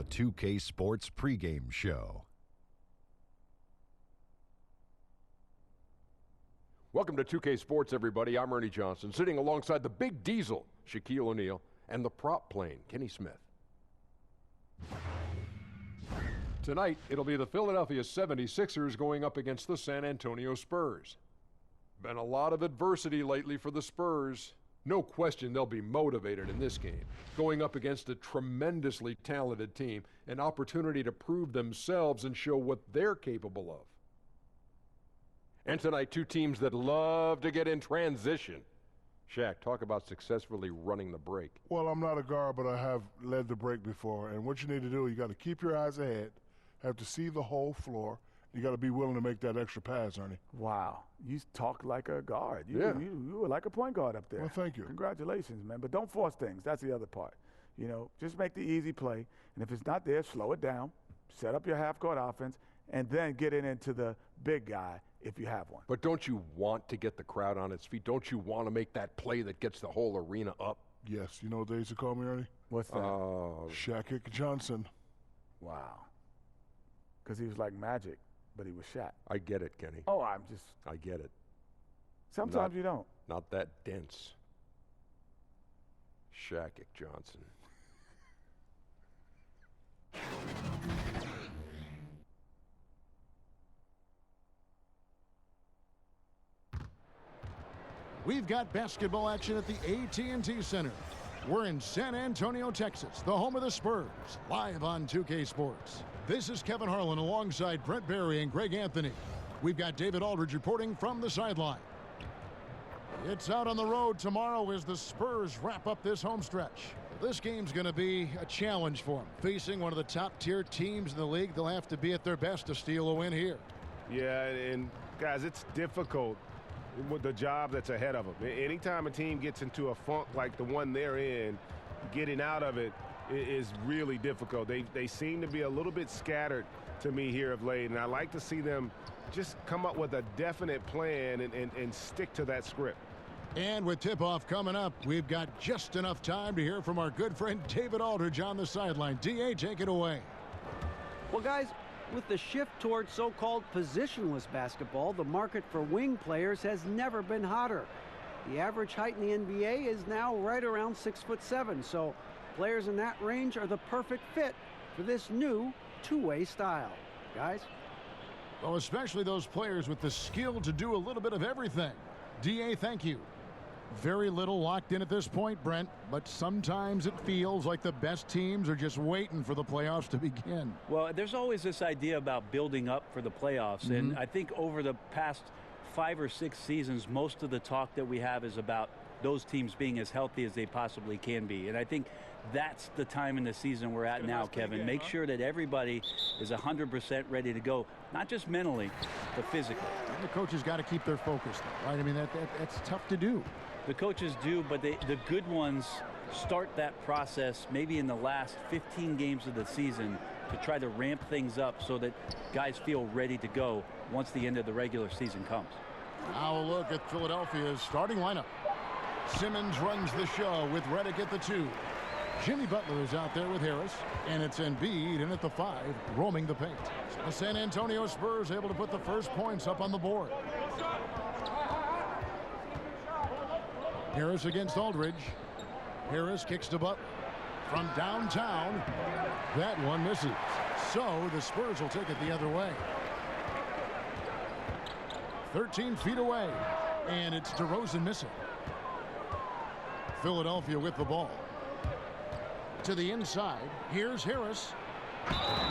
2K Sports pregame show. Welcome to 2K Sports, everybody. I'm Ernie Johnson, sitting alongside the Big Diesel, Shaquille O'Neal, and the prop plane, Kenny Smith. Tonight, it'll be the Philadelphia 76ers going up against the San Antonio Spurs. Been a lot of adversity lately for the Spurs. No question they'll be motivated in this game. Going up against a tremendously talented team, an opportunity to prove themselves and show what they're capable of. And tonight, two teams that love to get in transition. Shaq, talk about successfully running the break. Well, I'm not a guard, but I have led the break before. And what you need to do, you got to keep your eyes ahead, have to see the whole floor. You got to be willing to make that extra pass, Ernie. Wow. You talk like a guard. You were like a point guard up there. Well, thank you. Congratulations, man. But don't force things. That's the other part. You know, just make the easy play. And if it's not there, slow it down. Set up your half-court offense, and then get it into the big guy if you have one. But don't you want to get the crowd on its feet? Don't you want to make that play that gets the whole arena up? Yes. You know what they used to call me, Ernie? What's that? Shaquick Johnson. Wow. Because he was like Magic, but he was Shaq. I get it, Kenny. Oh, I get it. Sometimes you don't. Not that dense. Shaquick Johnson. We've got basketball action at the AT&TCenter. We're in San Antonio, Texas, the home of the Spurs, live on 2K Sports. This is Kevin Harlan alongside Brent Barry and Greg Anthony. We've got David Aldridge reporting from the sideline. It's out on the road tomorrow as the Spurs wrap up this home stretch. This game's going to be a challenge for them. Facing one of the top-tier teams in the league, they'll have to be at their best to steal a win here. Yeah, and guys, it's difficult with the job that's ahead of them. Anytime a team gets into a funk like the one they're in, getting out of it is really difficult. They seem to be a little bit scattered to me here of late, and I like to see them just come up with a definite plan and stick to that script. And with tip-off coming up, we've got just enough time to hear from our good friend David Aldridge on the sideline. D.A., take it away. Well, guys, with the shift towards so-called positionless basketball, the market for wing players has never been hotter. The average height in the NBA is now right around 6'7", so players in that range are the perfect fit for this new two-way style. Guys? Well, especially those players with the skill to do a little bit of everything. D.A., thank you. Very little locked in at this point, Brent, but sometimes it feels like the best teams are just waiting for the playoffs to begin. Well, there's always this idea about building up for the playoffs, and I think over the past 5 or 6 seasons, most of the talk that we have is about those teams being as healthy as they possibly can be. And I think that's the time in the season we're at now, Kevin. Make sure that everybody is 100% ready to go, not just mentally, but physically. And the coaches got to keep their focus, right? I mean, that's tough to do. The coaches do, but the good ones start that process maybe in the last 15 games of the season to try to ramp things up so that guys feel ready to go once the end of the regular season comes. Now a look at Philadelphia's starting lineup. Simmons runs the show with Redick at the 2. Jimmy Butler is out there with Harris, and it's Embiid in at the 5, roaming the paint. The San Antonio Spurs able to put the first points up on the board. Harris against Aldridge. Harris kicks to Butler. From downtown, that one misses. So the Spurs will take it the other way. 13 feet away, and it's DeRozan missing. Philadelphia with the ball. To the inside, here's Harris.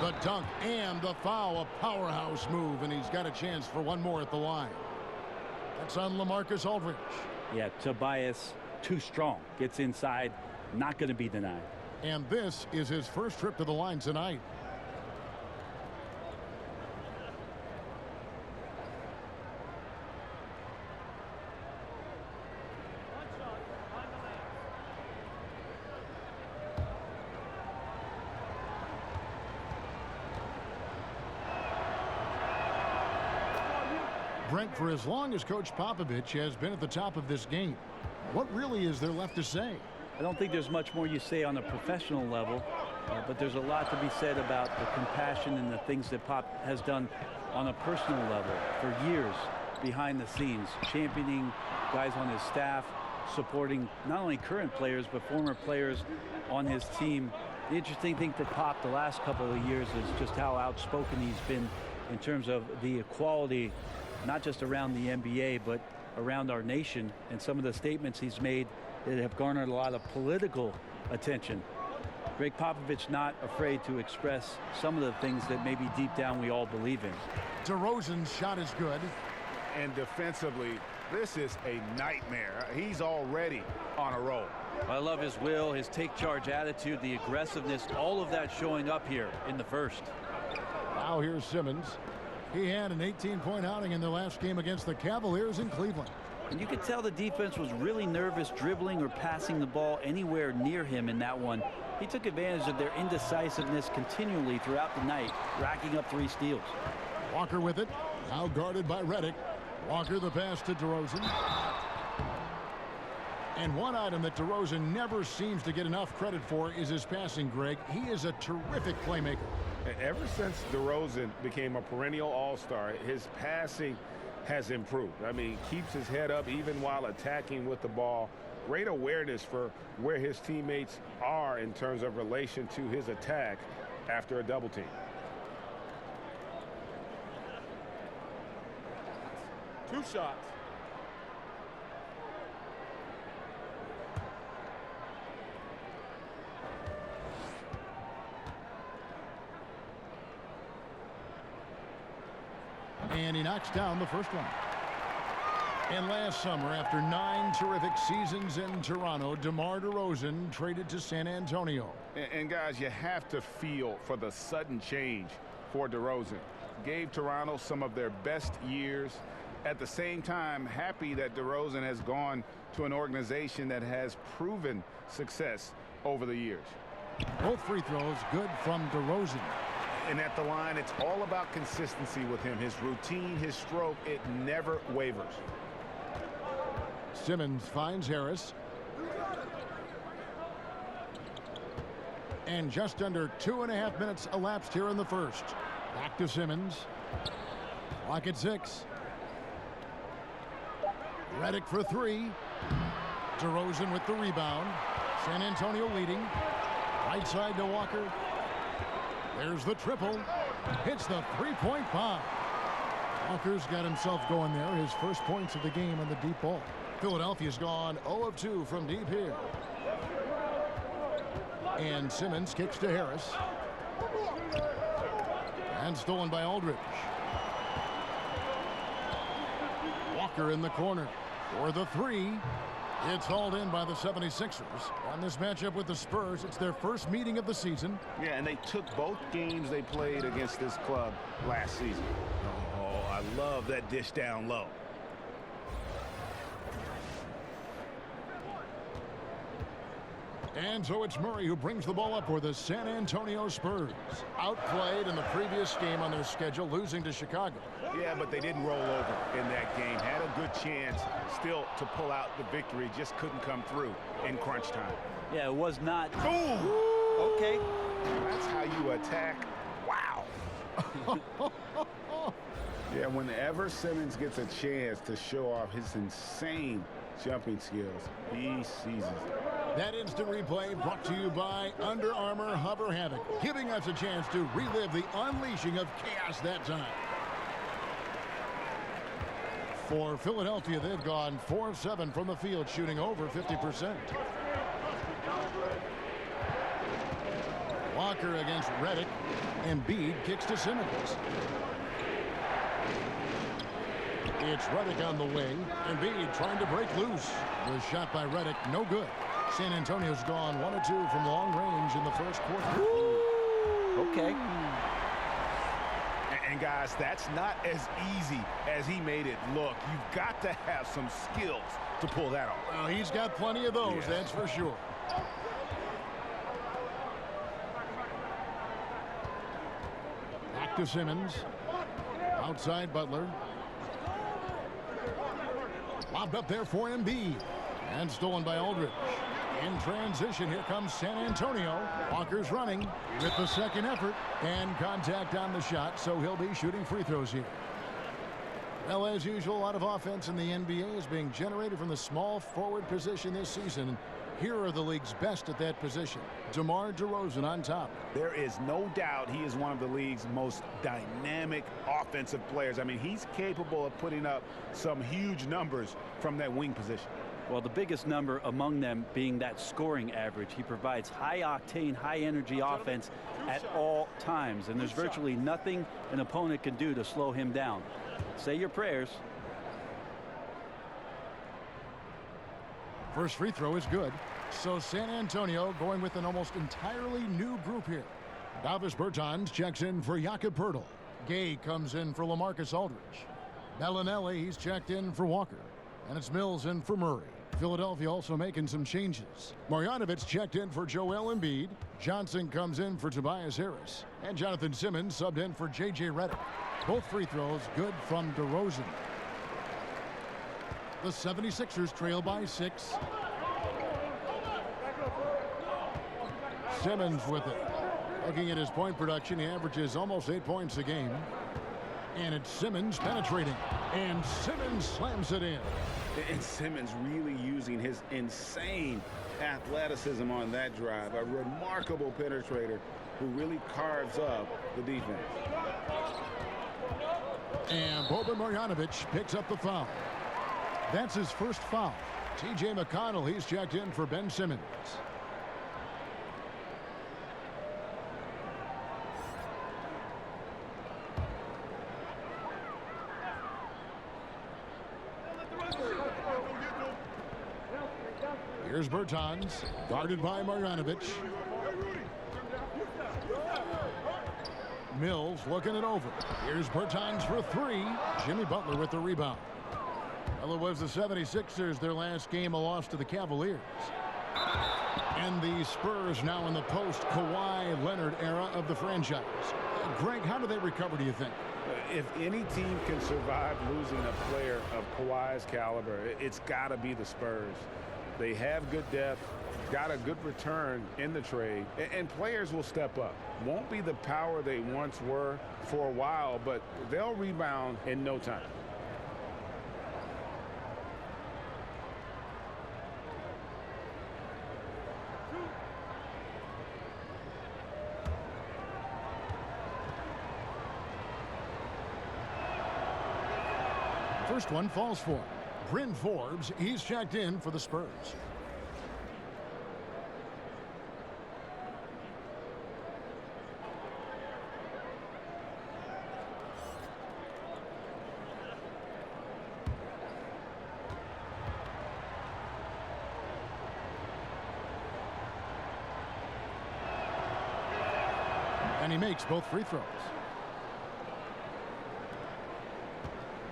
The dunk and the foul, a powerhouse move, and he's got a chance for one more at the line. That's on LaMarcus Aldridge. Yeah, Tobias, too strong. Gets inside, not going to be denied. And this is his first trip to the line tonight. Brent, for as long as Coach Popovich has been at the top of this game, what really is there left to say? I don't think there's much more you say on a professional level. But there's a lot to be said about the compassion and the things that Pop has done on a personal level for years behind the scenes, championing guys on his staff, supporting not only current players but former players on his team. The interesting thing for Pop the last couple of years is just how outspoken he's been in terms of the equality, not just around the NBA, but around our nation, and some of the statements he's made that have garnered a lot of political attention. Greg Popovich not afraid to express some of the things that maybe deep down we all believe in. DeRozan's shot is good. And defensively, this is a nightmare. He's already on a roll. I love his will, his take charge attitude, the aggressiveness, all of that showing up here in the first. Now here's Simmons. He had an 18-point outing in their last game against the Cavaliers in Cleveland. And you could tell the defense was really nervous dribbling or passing the ball anywhere near him in that one. He took advantage of their indecisiveness continually throughout the night, racking up 3 steals. Walker with it, now guarded by Redick. Walker the pass to DeRozan. And one item that DeRozan never seems to get enough credit for is his passing, Greg. He is a terrific playmaker. Ever since DeRozan became a perennial all-star, his passing has improved. I mean, keeps his head up even while attacking with the ball. Great awareness for where his teammates are in terms of relation to his attack after a double team. Two shots. And he knocks down the first one. And last summer, after 9 terrific seasons in Toronto, DeMar DeRozan traded to San Antonio. And guys, you have to feel for the sudden change for DeRozan. Gave Toronto some of their best years. At the same time, happy that DeRozan has gone to an organization that has proven success over the years. Both free throws good from DeRozan. And at the line, it's all about consistency with him. His routine, his stroke, it never wavers. Simmons finds Harris. And just under 2.5 minutes elapsed here in the first. Back to Simmons. Clock at 6. Redick for 3. DeRozan with the rebound. San Antonio leading. Right side to Walker. There's the triple. Hits the three-point bomb. Walker's got himself going there. His first points of the game on the deep ball. Philadelphia's gone 0 of 2 from deep here. And Simmons kicks to Harris. And stolen by Aldridge. Walker in the corner for the 3. It's hauled in by the 76ers. On this matchup with the Spurs, it's their first meeting of the season. Yeah, and they took both games they played against this club last season. Oh, I love that dish down low. And so it's Murray who brings the ball up for the San Antonio Spurs. Outplayed in the previous game on their schedule, losing to Chicago. Yeah, but they didn't roll over in that game. Had a good chance still to pull out the victory. Just couldn't come through in crunch time. Yeah, it was not. Ooh! Okay. That's how you attack. Wow. Yeah, whenever Simmons gets a chance to show off his insane jumping skills, he seizes it. That instant replay brought to you by Under Armour Hover Havoc, giving us a chance to relive the unleashing of chaos that time. For Philadelphia, they've gone 4 of 7 from the field, shooting over 50%. Walker against Redick. Embiid kicks to Simmons. It's Redick on the wing. Embiid trying to break loose. The shot by Redick, no good. San Antonio's gone 1 of 2 from long range in the first quarter. Okay. And guys, that's not as easy as he made it look. You've got to have some skills to pull that off. Well, he's got plenty of those, Yeah. that's for sure. Back to Simmons. Outside Butler. Lobbed up there for Embiid. And stolen by Aldridge. In transition, here comes San Antonio. Walker's running with the second effort. And contact on the shot, so he'll be shooting free throws here. Well, as usual, a lot of offense in the NBA is being generated from the small forward position this season. Here are the league's best at that position. DeMar DeRozan on top. There is no doubt he is one of the league's most dynamic offensive players. I mean, he's capable of putting up some huge numbers from that wing position. Well, the biggest number among them being that scoring average. He provides high-octane, high-energy offense at all times, and there's virtually nothing an opponent can do to slow him down. Say your prayers. First free throw is good. So San Antonio going with an almost entirely new group here. Davis Bertans checks in for Jakob Poeltl. Gay comes in for LaMarcus Aldridge. Bellinelli, he's checked in for Walker. And it's Mills in for Murray. Philadelphia also making some changes. Marjanovic checked in for Joel Embiid. Johnson comes in for Tobias Harris. And Jonathan Simmons subbed in for J.J. Redick. Both free throws good from DeRozan. The 76ers trail by 6. Simmons with it. Looking at his point production, he averages almost 8 points a game. And it's Simmons penetrating. And Simmons slams it in. And Simmons really using his insane athleticism on that drive. A remarkable penetrator who really carves up the defense. And Boban Marjanovic picks up the foul. That's his first foul. T.J. McConnell, he's checked in for Ben Simmons. Here's Bertans, guarded by Marjanovic. Mills looking it over. Here's Bertans for 3. Jimmy Butler with the rebound. Well, it was the 76ers, their last game, a loss to the Cavaliers. And the Spurs now in the post-Kawhi Leonard era of the franchise. Greg, how do they recover, do you think? If any team can survive losing a player of Kawhi's caliber, it's got to be the Spurs. They have good depth, got a good return in the trade, and players will step up. Won't be the power they once were for a while, but they'll rebound in no time. First one falls for him. Bryn Forbes, he's checked in for the Spurs. And he makes both free throws.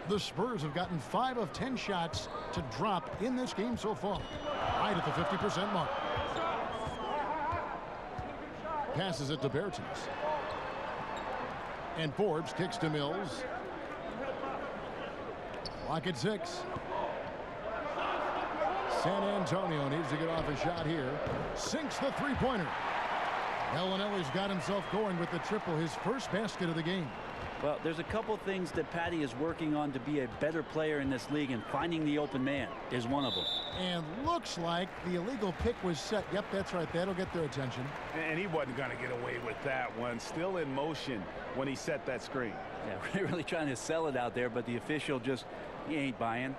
The Spurs have gotten 5 of 10 shots to drop in this game so far. Right at the 50% mark. Passes it to Bertans. And Forbes kicks to Mills. Clock at 6. San Antonio needs to get off a shot here. Sinks the three-pointer. Bellinelli's got himself going with the triple, his first basket of the game. Well, there's a couple things that Patty is working on to be a better player in this league, and finding the open man is one of them. And looks like the illegal pick was set. Yep, that's right. That'll get their attention. And he wasn't going to get away with that one. Still in motion when he set that screen. Yeah, really trying to sell it out there, but the official just, he ain't buying.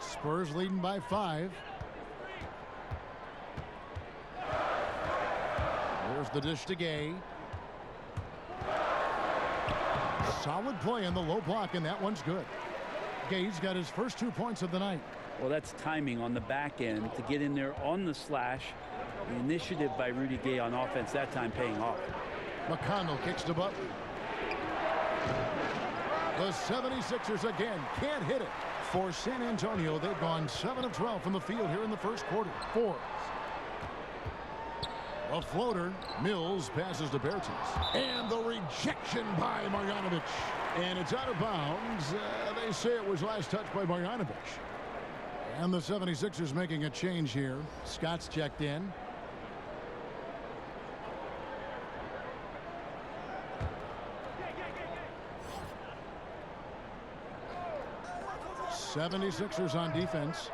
Spurs leading by 5. There's the dish to Gay. Solid play in the low block, and that one's good. Gay's got his first 2 points of the night. Well, that's timing on the back end to get in there on the slash. The initiative by Rudy Gay on offense that time paying off. McConnell kicks to Butler. The 76ers again can't hit it. For San Antonio, they've gone 7 of 12 from the field here in the first quarter. Forbes. A floater. Mills passes to Bertans. And the rejection by Marjanovic. And it's out of bounds. They say it was last touched by Marjanovic. And the 76ers making a change here. Scott's checked in. '76ers on defense.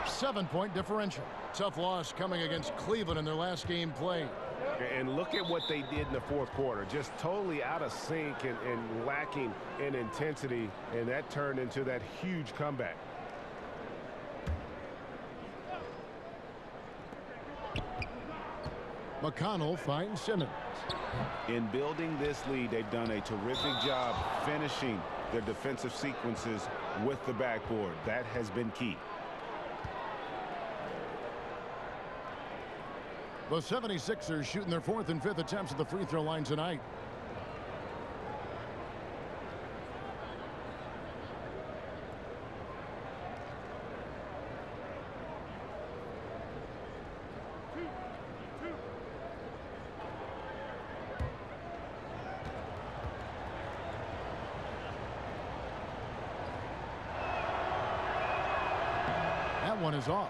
7-point differential. Tough loss coming against Cleveland in their last game played. And look at what they did in the fourth quarter. Just totally out of sync and lacking in intensity. And that turned into that huge comeback. McConnell finds Simmons. In building this lead, they've done a terrific job finishing their defensive sequences with the backboard. That has been key. The 76ers shooting their 4th and 5th attempts at the free throw line tonight. That one is off.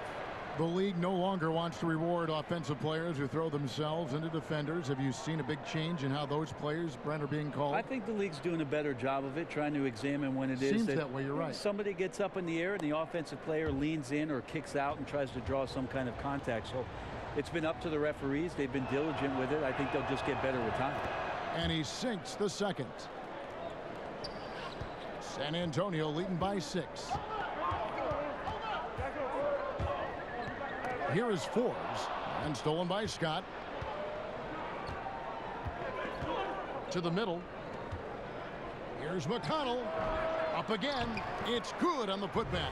The league no longer wants to reward offensive players who throw themselves into defenders. Have you seen a big change in how those players, Brent, are being called? I think the league's doing a better job of it, trying to examine when it is. Seems that way, you're right. Somebody gets up in the air and the offensive player leans in or kicks out and tries to draw some kind of contact. So it's been up to the referees. They've been diligent with it. I think they'll just get better with time. And he sinks the second. San Antonio leading by 6. Here is Forbes, and stolen by Scott. To the middle. Here's McConnell. Up again. It's good on the putback.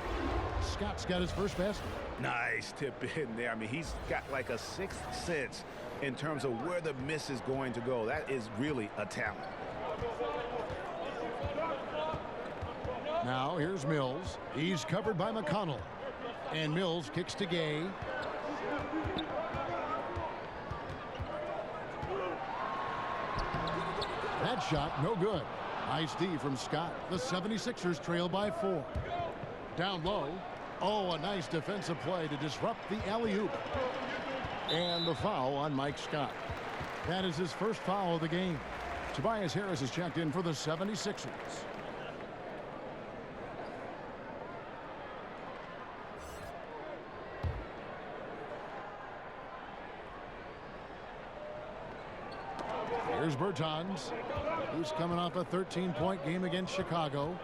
Scott's got his first basket. Nice tip in there. I mean, he's got like a sixth sense in terms of where the miss is going to go. That is really a talent. Now here's Mills. He's covered by McConnell. And Mills kicks to Gay. That shot, no good. Nice D from Scott. The 76ers trail by 4. Down low. Oh, a nice defensive play to disrupt the alley-oop. And the foul on Mike Scott. That is his first foul of the game. Tobias Harris is checked in for the 76ers. Here's Bertans. He's coming off a 13-point game against Chicago.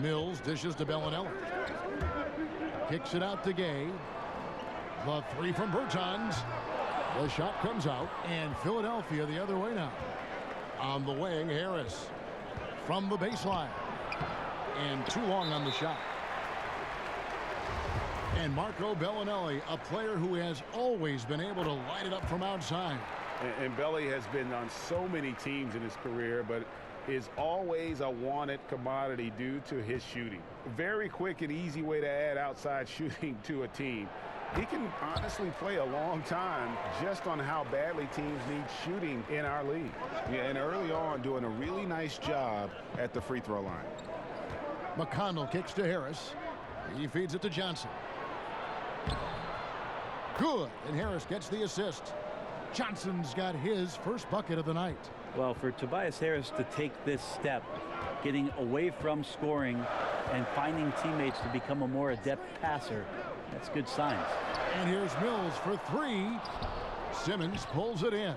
Mills dishes to Bellinelli. Kicks it out to Gay. The 3 from Bertans. The shot comes out, and Philadelphia the other way now. On the wing, Harris. From the baseline. And too long on the shot. And Marco Bellinelli, a player who has always been able to light it up from outside. And Belly has been on so many teams in his career, but is always a wanted commodity due to his shooting. Very quick and easy way to add outside shooting to a team. He can honestly play a long time just on how badly teams need shooting in our league. Yeah, and early on doing a really nice job at the free throw line. McConnell kicks to Harris. He feeds it to Johnson. Good, and Harris gets the assist. Johnson's got his first bucket of the night. Well, for Tobias Harris to take this step, getting away from scoring and finding teammates to become a more adept passer, that's good signs. And here's Mills for 3. Simmons pulls it in.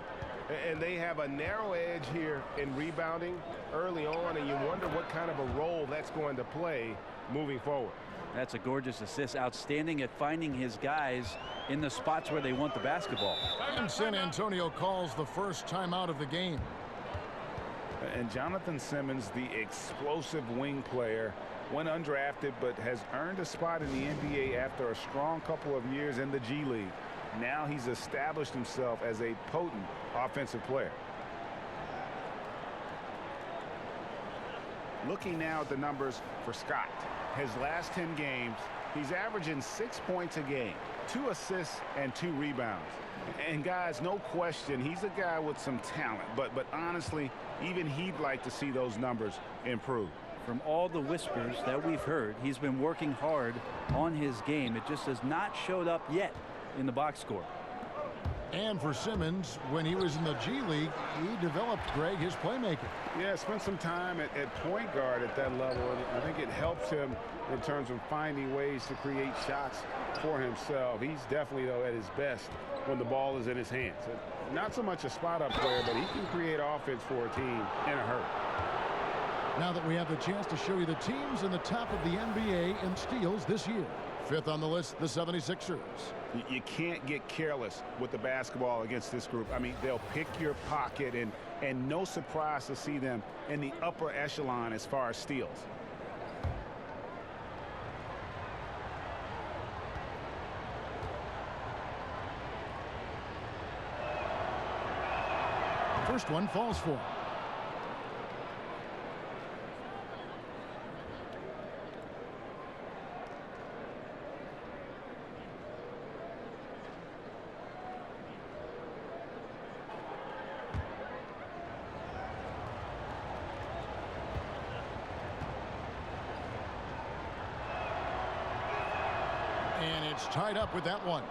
And they have a narrow edge here in rebounding early on, and you wonder what kind of a role that's going to play moving forward. That's a gorgeous assist. Outstanding at finding his guys in the spots where they want the basketball. And San Antonio calls the first timeout of the game. And Jonathan Simmons, the explosive wing player, went undrafted but has earned a spot in the NBA after a strong couple of years in the G League. Now he's established himself as a potent offensive player. Looking now at the numbers for Scott. His last 10 games, he's averaging 6 points a game, 2 assists and 2 rebounds. And guys, no question, he's a guy with some talent, but honestly, even he'd like to see those numbers improve. from all the whispers that we've heard, he's been working hard on his game. It just has not showed up yet in the box score. And for Simmons, when he was in the G League, he developed, Greg, his playmaking. Yeah, spent some time at point guard at that level, and I think it helps him in terms of finding ways to create shots for himself. He's definitely, though, at his best when the ball is in his hands. Not so much a spot-up player, but he can create offense for a team in a hurry. Now that we have the chance to show you the teams in the top of the NBA in steals this year. 5th on the list, the 76ers. You can't get careless with the basketball against this group. I mean, they'll pick your pocket, and no surprise to see them in the upper echelon as far as steals. First one falls for him. And it's tied up with that one.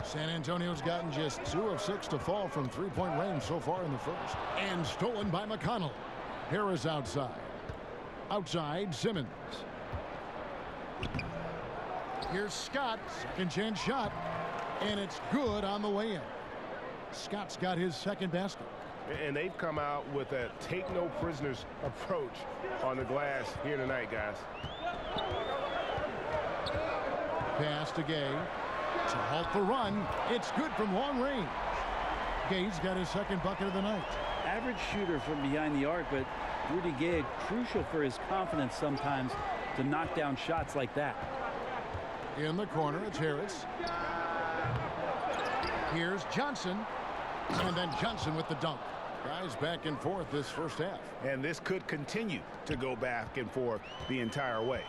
San Antonio's gotten just 2 of 6 to fall from three-point range so far in the first. And stolen by McConnell. Harris outside. Outside, Simmons. Here's Scott. Second chance shot. And it's good on the way in. Scott's got his second basket. And they've come out with a take-no-prisoners approach on the glass here tonight, guys. Pass to Gay. To halt the run. It's good from long range. Gay's got his second bucket of the night. Average shooter from behind the arc, but Rudy Gay, crucial for his confidence sometimes to knock down shots like that. In the corner, it's Harris. Here's Johnson. And then Johnson with the dunk. Guys back and forth this first half. And this could continue to go back and forth the entire way.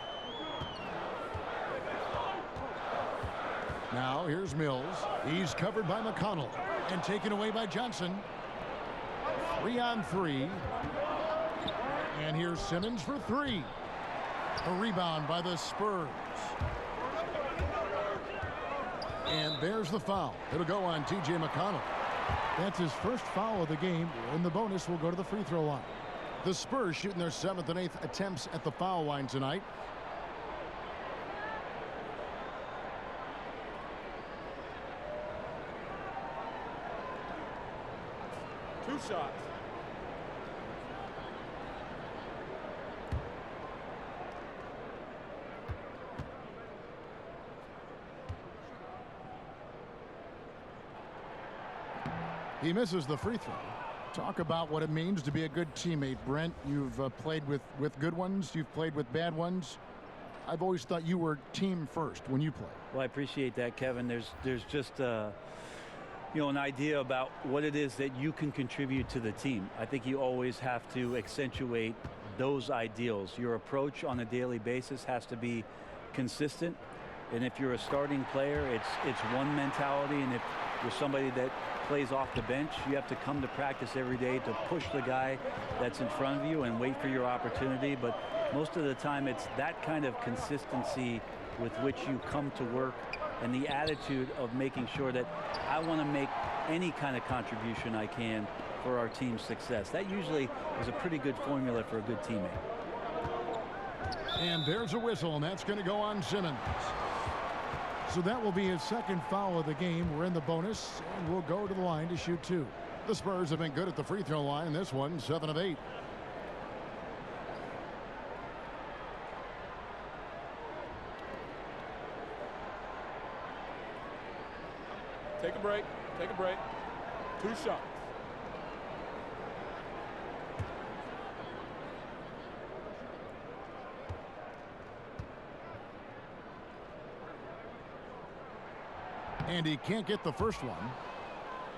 Now here's Mills. He's covered by McConnell and taken away by Johnson. 3 on 3. And here's Simmons for 3. A rebound by the Spurs. And there's the foul. It'll go on T.J. McConnell. That's his first foul of the game. In the bonus, will go to the free throw line. The Spurs shooting their 7th and 8th attempts at the foul line tonight. Two shots. He misses the free throw. Talk about what it means to be a good teammate, Brent. You've played with good ones. You've played with bad ones. I've always thought you were team first when you play. Well, I appreciate that, Kevin. There's just an idea about what it is that you can contribute to the team. I think you always have to accentuate those ideals. Your approach on a daily basis has to be consistent. And if you're a starting player, it's one mentality. And if you're somebody that plays off the bench, you have to come to practice every day to push the guy that's in front of you and wait for your opportunity. But most of the time, it's that kind of consistency with which you come to work and the attitude of making sure that I want to make any kind of contribution I can for our team's success. That usually is a pretty good formula for a good teammate. And there's a whistle, and that's going to go on Simmons. So that will be his second foul of the game. We're in the bonus, and we'll go to the line to shoot 2. The Spurs have been good at the free throw line in this one, 7 of 8. Take a break. Take a break. 2 shots. And he can't get the first one.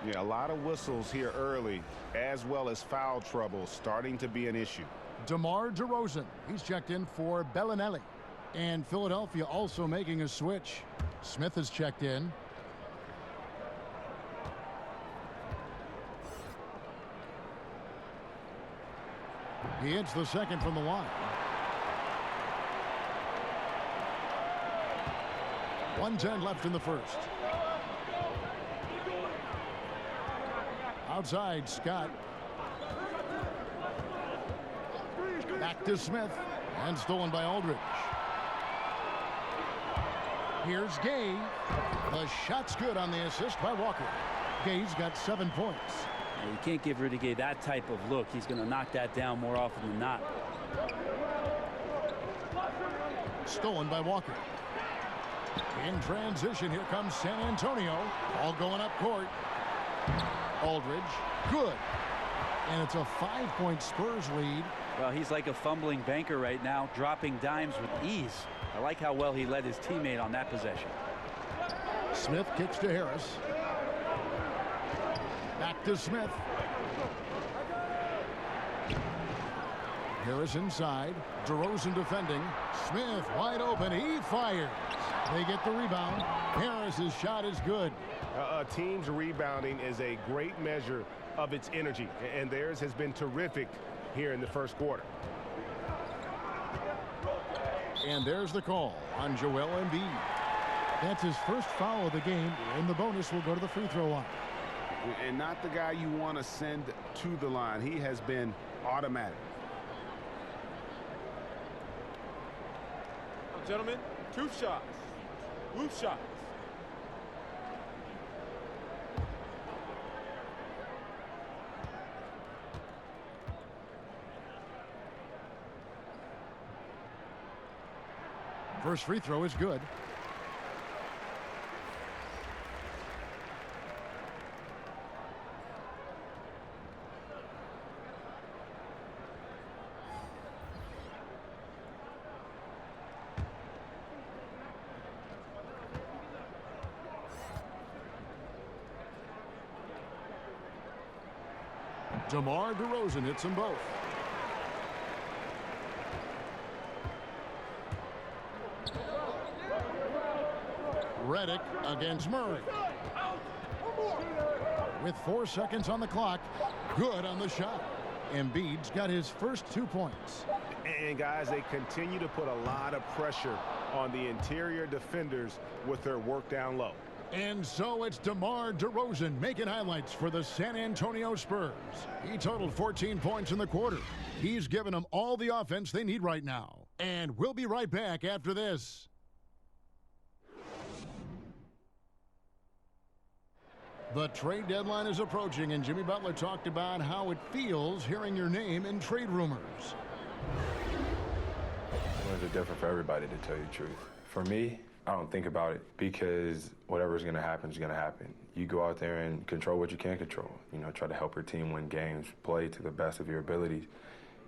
Yeah, a lot of whistles here early, as well as foul trouble starting to be an issue. DeMar DeRozan, he's checked in for Bellinelli. And Philadelphia also making a switch. Smith has checked in. He hits the second from the line. 1:10 left in the first. Outside, Scott. Back to Smith. And stolen by Aldridge. Here's Gay. The shot's good on the assist by Walker. Gay's got 7 points. You can't give Rudy Gay that type of look. He's going to knock that down more often than not. Stolen by Walker. In transition, here comes San Antonio. All going up court. Aldridge, good. And it's a 5-point Spurs lead. Well, he's like a fumbling banker right now, dropping dimes with ease. I like how well he led his teammate on that possession. Smith kicks to Harris. Back to Smith. Harris inside. DeRozan defending. Smith wide open. He fires. They get the rebound. Harris's shot is good. A team's rebounding is a great measure of its energy, and theirs has been terrific here in the first quarter. And there's the call on Joel Embiid. That's his first foul of the game, and the bonus will go to the free throw line. And not the guy you want to send to the line. He has been automatic. Gentlemen, 2 shots. Loose shots. First free throw is good. DeMar DeRozan hits them both. Redick against Murray. With 4 seconds on the clock, good on the shot. Embiid's got his first 2 points. And guys, they continue to put a lot of pressure on the interior defenders with their work down low. And so it's DeMar DeRozan making highlights for the San Antonio Spurs. He totaled 14 points in the quarter. He's given them all the offense they need right now. And we'll be right back after this. The trade deadline is approaching, and Jimmy Butler talked about how it feels hearing your name in trade rumors. It's different for everybody, to tell you the truth. For me, I don't think about it because whatever's going to happen is going to happen. You go out there and control what you can control. You know, try to help your team win games, play to the best of your abilities.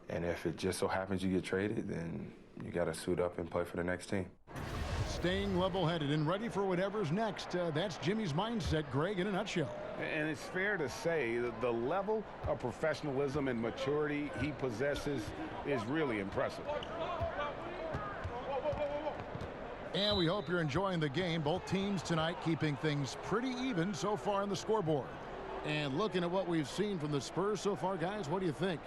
And if it just so happens you get traded, then you got to suit up and play for the next team. Staying level-headed and ready for whatever's next. That's Jimmy's mindset, Greg, in a nutshell. And it's fair to say that the level of professionalism and maturity he possesses is really impressive. And we hope you're enjoying the game. Both teams tonight keeping things pretty even so far on the scoreboard. And looking at what we've seen from the Spurs so far, guys, what do you think?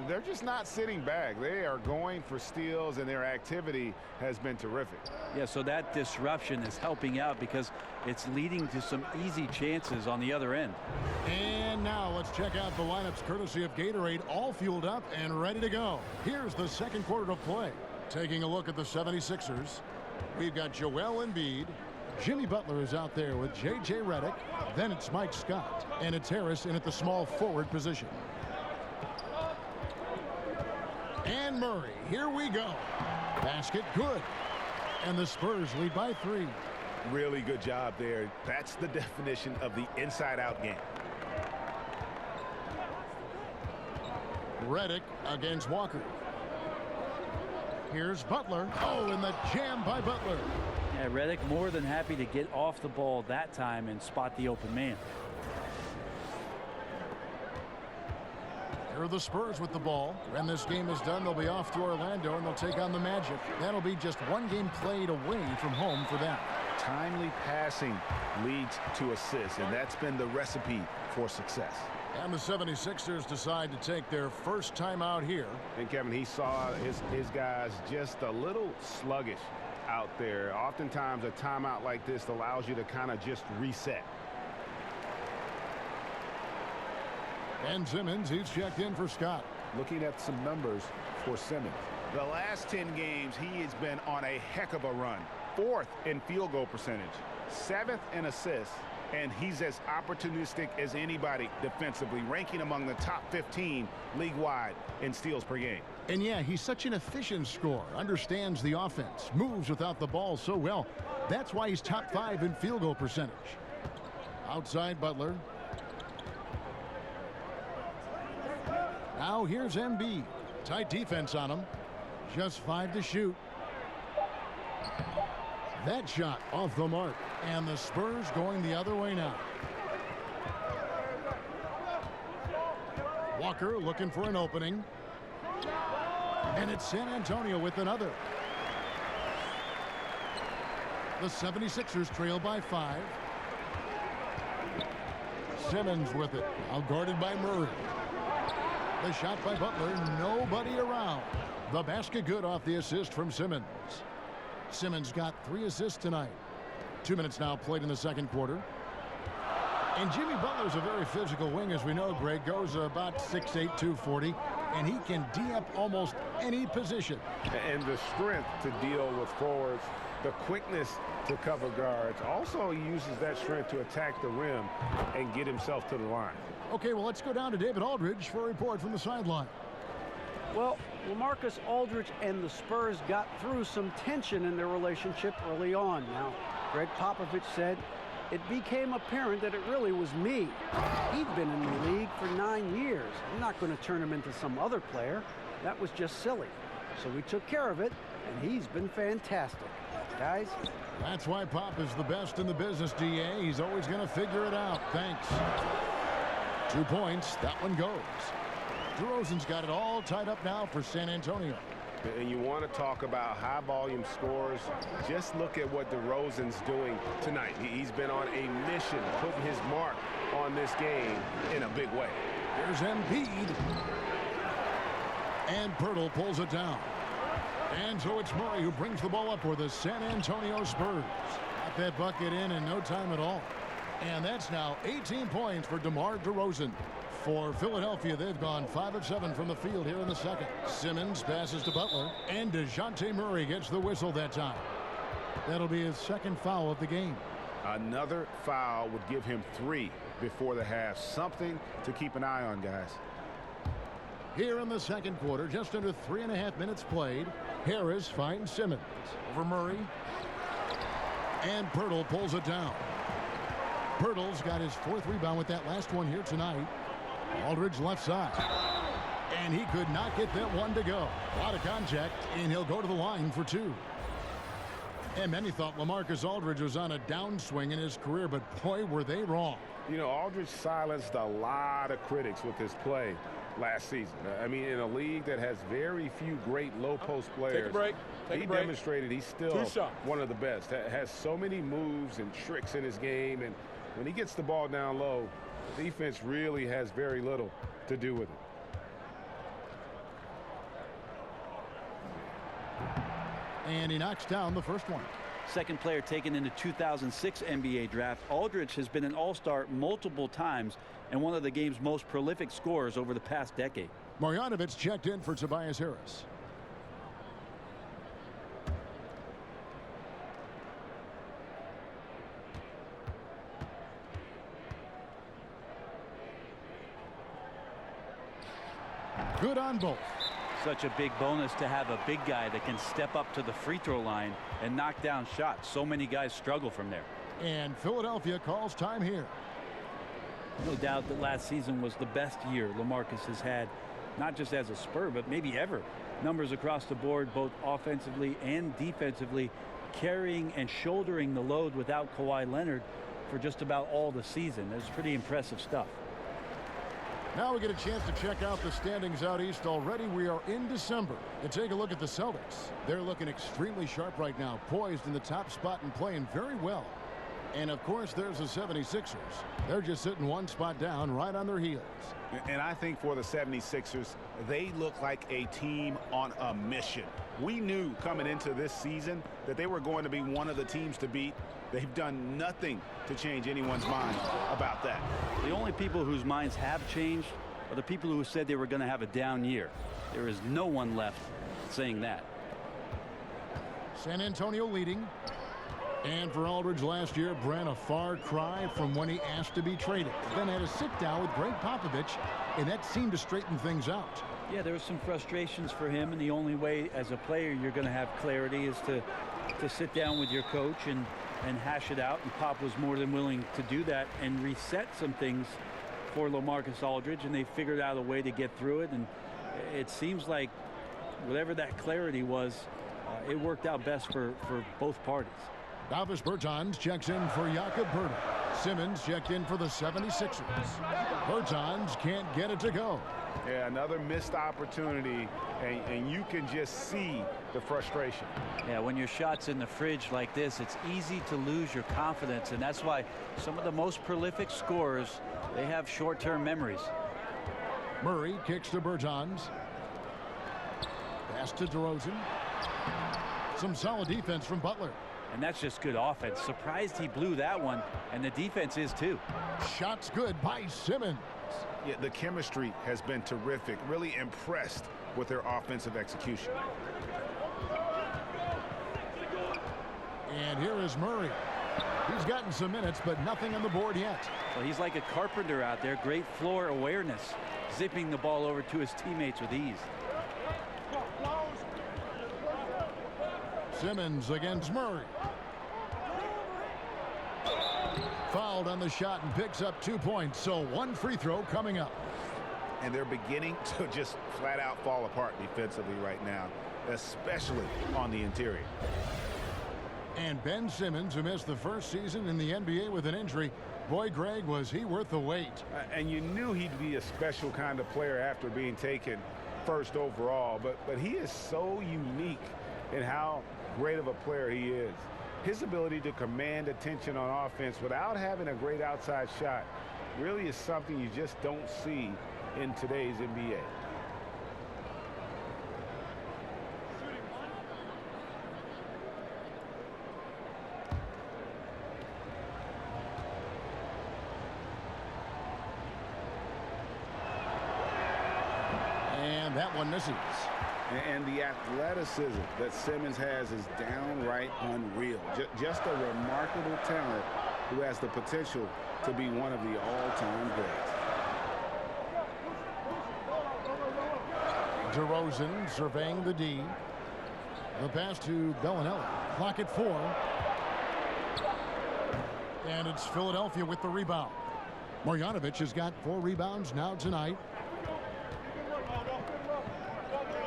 They're just not sitting back. They are going for steals, and their activity has been terrific. Yeah, so that disruption is helping out because it's leading to some easy chances on the other end. And now let's check out the lineups courtesy of Gatorade, all fueled up and ready to go. Here's the second quarter of play. Taking a look at the 76ers. We've got Joel Embiid. Jimmy Butler is out there with J.J. Redick. Then it's Mike Scott. And it's Harris in at the small forward position. And Murray, here we go. Basket good. And the Spurs lead by 3. Really good job there. That's the definition of the inside-out game. Redick against Walker. Here's Butler. Oh, and the jam by Butler. Yeah, Redick more than happy to get off the ball that time and spot the open man. Here are the Spurs with the ball. When this game is done, they'll be off to Orlando, and they'll take on the Magic. That'll be just one game played away from home for them. Timely passing leads to assists, and that's been the recipe for success. And the 76ers decide to take their first timeout here. And Kevin, he saw his guys just a little sluggish out there. Oftentimes a timeout like this allows you to kind of just reset. And Simmons, he's checked in for Scott. Looking at some numbers for Simmons. The last 10 games, he has been on a heck of a run. 4th in field goal percentage, 7th in assists, and he's as opportunistic as anybody defensively, ranking among the top 15 league-wide in steals per game. And yeah, he's such an efficient scorer, understands the offense, moves without the ball so well. That's why he's top 5 in field goal percentage. Outside Butler. Now here's Embiid. Tight defense on him. Just 5 to shoot. That shot off the mark. And the Spurs going the other way now. Walker looking for an opening. And it's San Antonio with another. The 76ers trail by 5. Simmons with it. Now guarded by Murray. The shot by Butler. Nobody around. The basket good off the assist from Simmons. Simmons got 3 assists tonight. 2 minutes now played in the second quarter. And Jimmy Butler's a very physical wing, as we know, Greg. Goes about 6'8", 240. And he can D-up almost any position. And the strength to deal with forwards, the quickness to cover guards. Also, he uses that strength to attack the rim and get himself to the line. Okay, well, let's go down to David Aldridge for a report from the sideline. Well, LaMarcus Aldridge and the Spurs got through some tension in their relationship early on. Now, Greg Popovich said, it became apparent that it really was me. He'd been in the league for 9 years. I'm not going to turn him into some other player. That was just silly. So we took care of it, and he's been fantastic. Guys? That's why Pop is the best in the business, DA. He's always going to figure it out. Thanks. 2 points. That one goes. DeRozan's got it all tied up now for San Antonio. And you want to talk about high volume scores. Just look at what DeRozan's doing tonight. He's been on a mission, putting his mark on this game in a big way. Here's Embiid. And Pirtle pulls it down. And so it's Murray who brings the ball up for the San Antonio Spurs. Got that bucket in no time at all. And that's now 18 points for DeMar DeRozan. For Philadelphia, they've gone 5 of 7 from the field here in the second. Simmons passes to Butler, and DeJounte Murray gets the whistle that time. That'll be his second foul of the game. Another foul would give him 3 before the half. Something to keep an eye on, guys. Here in the second quarter, just under 3.5 minutes played, Harris finds Simmons over Murray, and Pirtle pulls it down. Pirtle's got his 4th rebound with that last one here tonight. Aldridge left side. And he could not get that one to go. A lot of contact, and he'll go to the line for 2. And many thought LaMarcus Aldridge was on a downswing in his career, but boy, were they wrong. You know, Aldridge silenced a lot of critics with his play last season. I mean, in a league that has very few great low-post players, Take a break. He demonstrated he's still one of the best. Has so many moves and tricks in his game, and when he gets the ball down low, the defense really has very little to do with it. And he knocks down the first one. Second player taken in the 2006 NBA draft. Aldridge has been an all-star multiple times and one of the game's most prolific scorers over the past decade. Marjanovic checked in for Tobias Harris. Good on both. Such a big bonus to have a big guy that can step up to the free throw line and knock down shots. So many guys struggle from there. And Philadelphia calls time here. No doubt that last season was the best year LaMarcus has had, not just as a Spur, but maybe ever. Numbers across the board, both offensively and defensively, carrying and shouldering the load without Kawhi Leonard for just about all the season. It's pretty impressive stuff. Now we get a chance to check out the standings out east already. We are in December. And take a look at the Celtics. They're looking extremely sharp right now, poised in the top spot and playing very well. And, of course, there's the 76ers. They're just sitting one spot down right on their heels. And I think for the 76ers, they look like a team on a mission. We knew coming into this season that they were going to be one of the teams to beat. They've done nothing to change anyone's mind about that. The only people whose minds have changed are the people who said they were going to have a down year. There is no one left saying that. San Antonio leading. And for Aldridge last year, Brent, a far cry from when he asked to be traded. Then had a sit-down with Greg Popovich, and that seemed to straighten things out. Yeah, there was some frustrations for him, and the only way as a player you're going to have clarity is to sit down with your coach and hash it out. And Pop was more than willing to do that and reset some things for LaMarcus Aldridge, and they figured out a way to get through it. And it seems like whatever that clarity was, it worked out best for both parties. Davis Bertans checks in for Jakob Poeltl. Simmons checked in for the 76ers. Bertans can't get it to go. Yeah, another missed opportunity, and you can just see the frustration. Yeah, when your shot's in the fridge like this, it's easy to lose your confidence, and that's why some of the most prolific scorers, they have short-term memories. Murray kicks to Bertans. Pass to DeRozan. Some solid defense from Butler. And that's just good offense. Surprised he blew that one, and the defense is too. Shots good by Simmons. Yeah, the chemistry has been terrific. Really impressed with their offensive execution. And here is Murray. He's gotten some minutes, but nothing on the board yet. Well, he's like a carpenter out there. Great floor awareness. Zipping the ball over to his teammates with ease. Simmons against Murray. Fouled on the shot and picks up 2 points. So one free throw coming up. And they're beginning to just flat out fall apart defensively right now, especially on the interior. And Ben Simmons, who missed the first season in the NBA with an injury. Boy, Greg, was he worth the wait. And you knew he'd be a special kind of player after being taken first overall. But he is so unique in how great of a player he is. His ability to command attention on offense without having a great outside shot really is something you just don't see in today's NBA. And that one misses. And the athleticism that Simmons has is downright unreal. Just a remarkable talent who has the potential to be one of the all-time greats. DeRozan surveying the D. The pass to Bellinelli. Clock at 4. And it's Philadelphia with the rebound. Marjanovic has got 4 rebounds now tonight.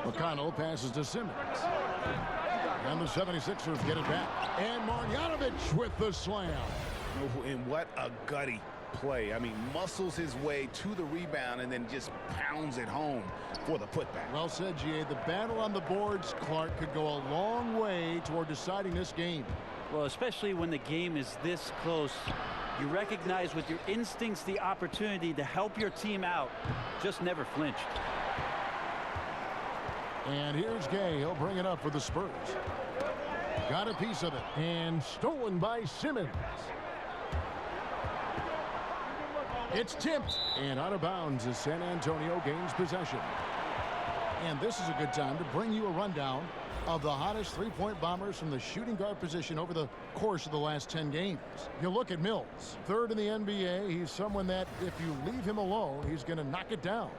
McConnell passes to Simmons. And the 76ers get it back. And Marjanovic with the slam. And what a gutty play. I mean, muscles his way to the rebound and then just pounds it home for the putback. Well said, G.A. The battle on the boards, Clark, could go a long way toward deciding this game. Well, especially when the game is this close. You recognize with your instincts the opportunity to help your team out. Just never flinched. And here's Gay. He'll bring it up for the Spurs. Got a piece of it. And stolen by Simmons. It's tipped. And out of bounds as San Antonio gains possession. And this is a good time to bring you a rundown of the hottest three-point bombers from the shooting guard position over the course of the last 10 games. You look at Mills. 3rd in the NBA. He's someone that if you leave him alone, he's going to knock it down.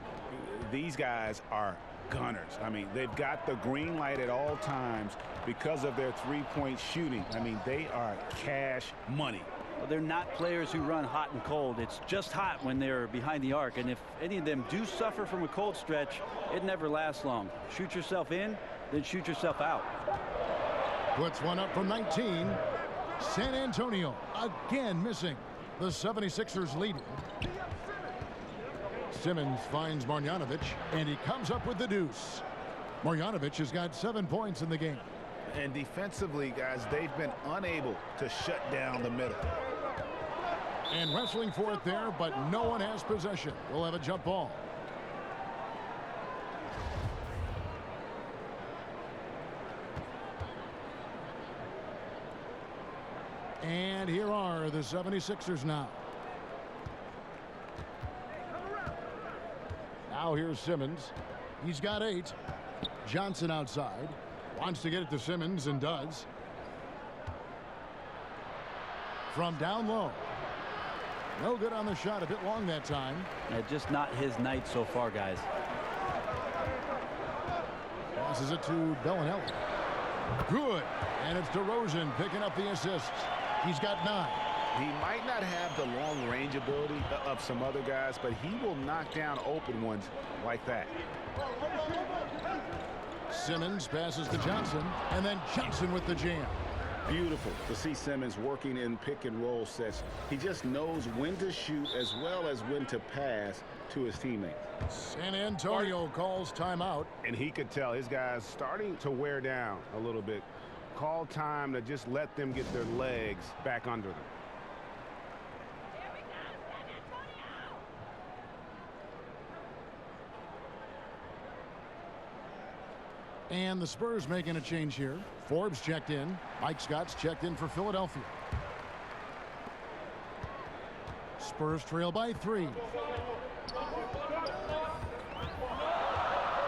These guys are gunners. I mean, they've got the green light at all times because of their three-point shooting. I mean, they are cash money. Well, they're not players who run hot and cold. It's just hot when they're behind the arc. And if any of them do suffer from a cold stretch, it never lasts long. Shoot yourself in, then shoot yourself out. Puts one up from 19. San Antonio again missing. The 76ers leading. Simmons finds Marjanovic, and he comes up with the deuce. Marjanovic has got 7 points in the game. And defensively, guys, they've been unable to shut down the middle. And wrestling for it there, but no one has possession. We'll have a jump ball. And here are the 76ers now. Now here's Simmons. He's got 8. Johnson outside. Wants to get it to Simmons and does. From down low. No good on the shot. A bit long that time. Just not his night so far, guys. Passes it to Bellinelli. Good. And it's DeRozan picking up the assists. He's got 9. He might not have the long-range ability of some other guys, but he will knock down open ones like that. Simmons passes to Johnson, and then Johnson with the jam. Beautiful to see Simmons working in pick-and-roll sets. He just knows when to shoot as well as when to pass to his teammates. San Antonio calls timeout. And he could tell his guys starting to wear down a little bit. Call time to just let them get their legs back under them. And the Spurs making a change here. Forbes checked in. Mike Scott's checked in for Philadelphia. Spurs trail by 3.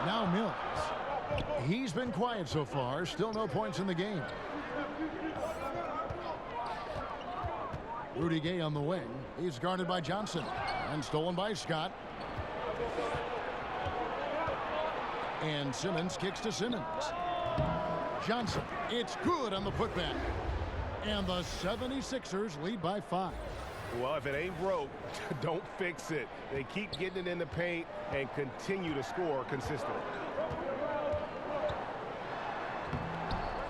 Now Mills. He's been quiet so far. Still no points in the game. Rudy Gay on the wing. He's guarded by Johnson. And stolen by Scott. And Simmons kicks to Simmons. Johnson. It's good on the putback. And the 76ers lead by 5. Well, if it ain't broke, don't fix it. They keep getting it in the paint and continue to score consistently.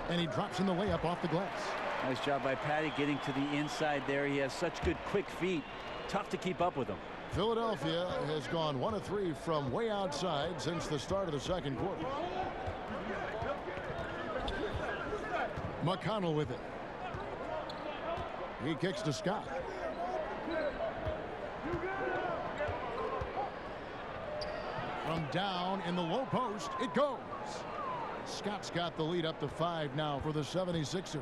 And he drops in the layup off the glass. Nice job by Patty getting to the inside there. He has such good quick feet. Tough to keep up with him. Philadelphia has gone 1 of 3 from way outside since the start of the second quarter. McConnell with it. He kicks to Scott. From down in the low post, it goes. Scott's got the lead up to 5 now for the 76ers.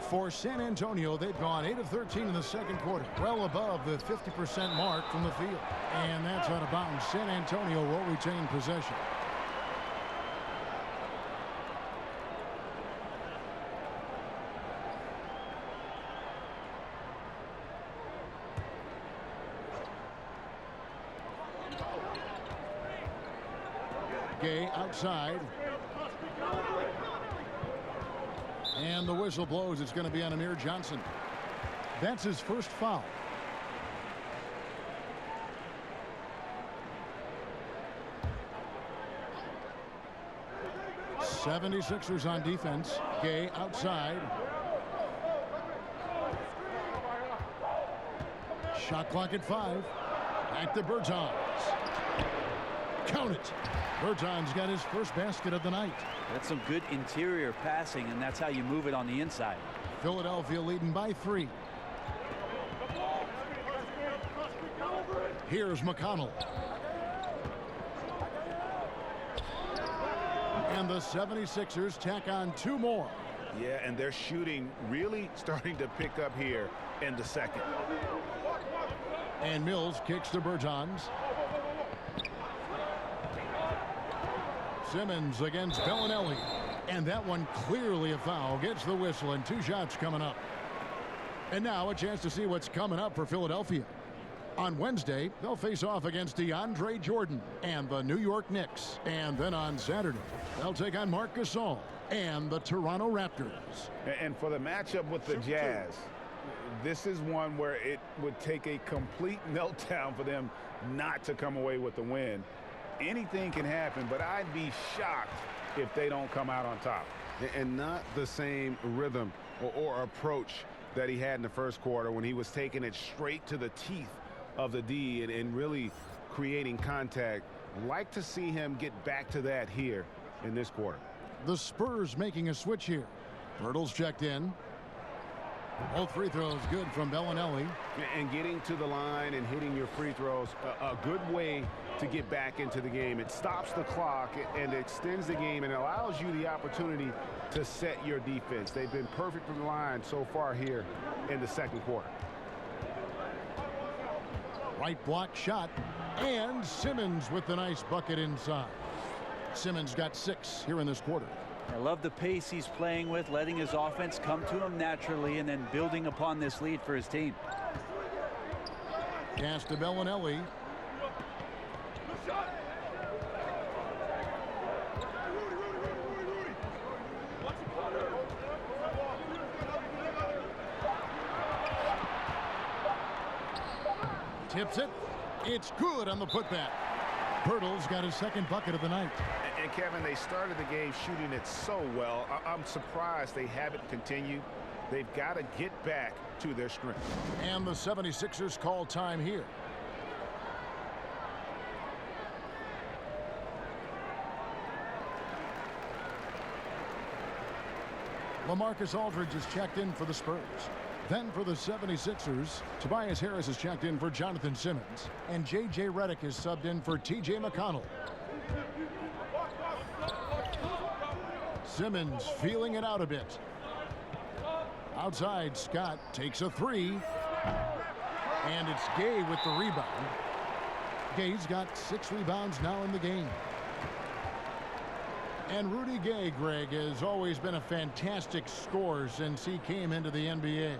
For San Antonio, they've gone 8 of 13 in the second quarter, well above the 50% mark from the field. And that's out of bounds. San Antonio will retain possession. Gay outside. And the whistle blows. It's going to be on Amir Johnson. That's his first foul. '76ers on defense. Gay outside. Shot clock at 5. Back to Bertans. Count it. Bertans got his first basket of the night. That's some good interior passing, and that's how you move it on the inside. Philadelphia leading by 3. Here's McConnell. And the 76ers tack on 2 more. Yeah, and their shooting really starting to pick up here in the second. And Mills kicks to Bertans. Simmons against Bellinelli. And that one clearly a foul. Gets the whistle and 2 shots coming up. And now a chance to see what's coming up for Philadelphia. On Wednesday, they'll face off against DeAndre Jordan and the New York Knicks. And then on Saturday, they'll take on Marc Gasol and the Toronto Raptors. And for the matchup with the Jazz, this is one where it would take a complete meltdown for them not to come away with the win. Anything can happen, but I'd be shocked if they don't come out on top. And not the same rhythm or approach that he had in the first quarter when he was taking it straight to the teeth of the D and really creating contact. Like to see him get back to that here in this quarter. The Spurs making a switch here. Hurdle's checked in. Both free throws good from Bellinelli. And getting to the line and hitting your free throws, a good way to get back into the game. It stops the clock and extends the game and allows you the opportunity to set your defense. They've been perfect from the line so far here in the second quarter. Right block shot, and Simmons with the nice bucket inside. Simmons got 6 here in this quarter. I love the pace he's playing with, letting his offense come to him naturally and then building upon this lead for his team. Pass to Bellinelli. Tips it. It's good on the putback. Pirtle's got his second bucket of the night. And Kevin, they started the game shooting it so well. I'm surprised they haven't continued. They've got to get back to their strength. And the 76ers call time here. LaMarcus Aldridge is checked in for the Spurs. Then for the 76ers, Tobias Harris is checked in for Jonathan Simmons. And J.J. Redick is subbed in for T.J. McConnell. Simmons feeling it out a bit. Outside, Scott takes a 3. And it's Gay with the rebound. Gay's got 6 rebounds now in the game. And Rudy Gay, Greg, has always been a fantastic scorer since he came into the NBA.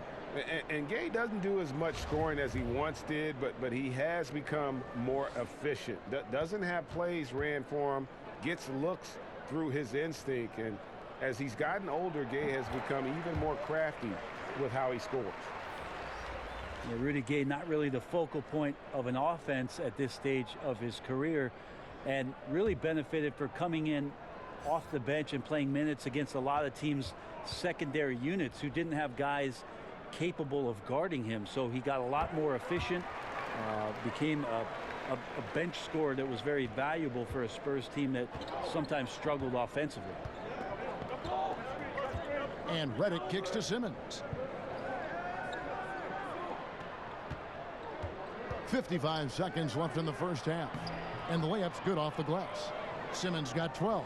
And Gay doesn't do as much scoring as he once did, but he has become more efficient. Doesn't have plays ran for him, gets looks through his instinct, and as he's gotten older, Gay has become even more crafty with how he scores. Yeah, Rudy Gay not really the focal point of an offense at this stage of his career, and really benefited for coming in off the bench and playing minutes against a lot of teams' secondary units who didn't have guys capable of guarding him. So he got a lot more efficient, became a bench scorer that was very valuable for a Spurs team that sometimes struggled offensively. And Redick kicks to Simmons. 55 seconds left in the first half. And the layup's good off the glass. Simmons got 12.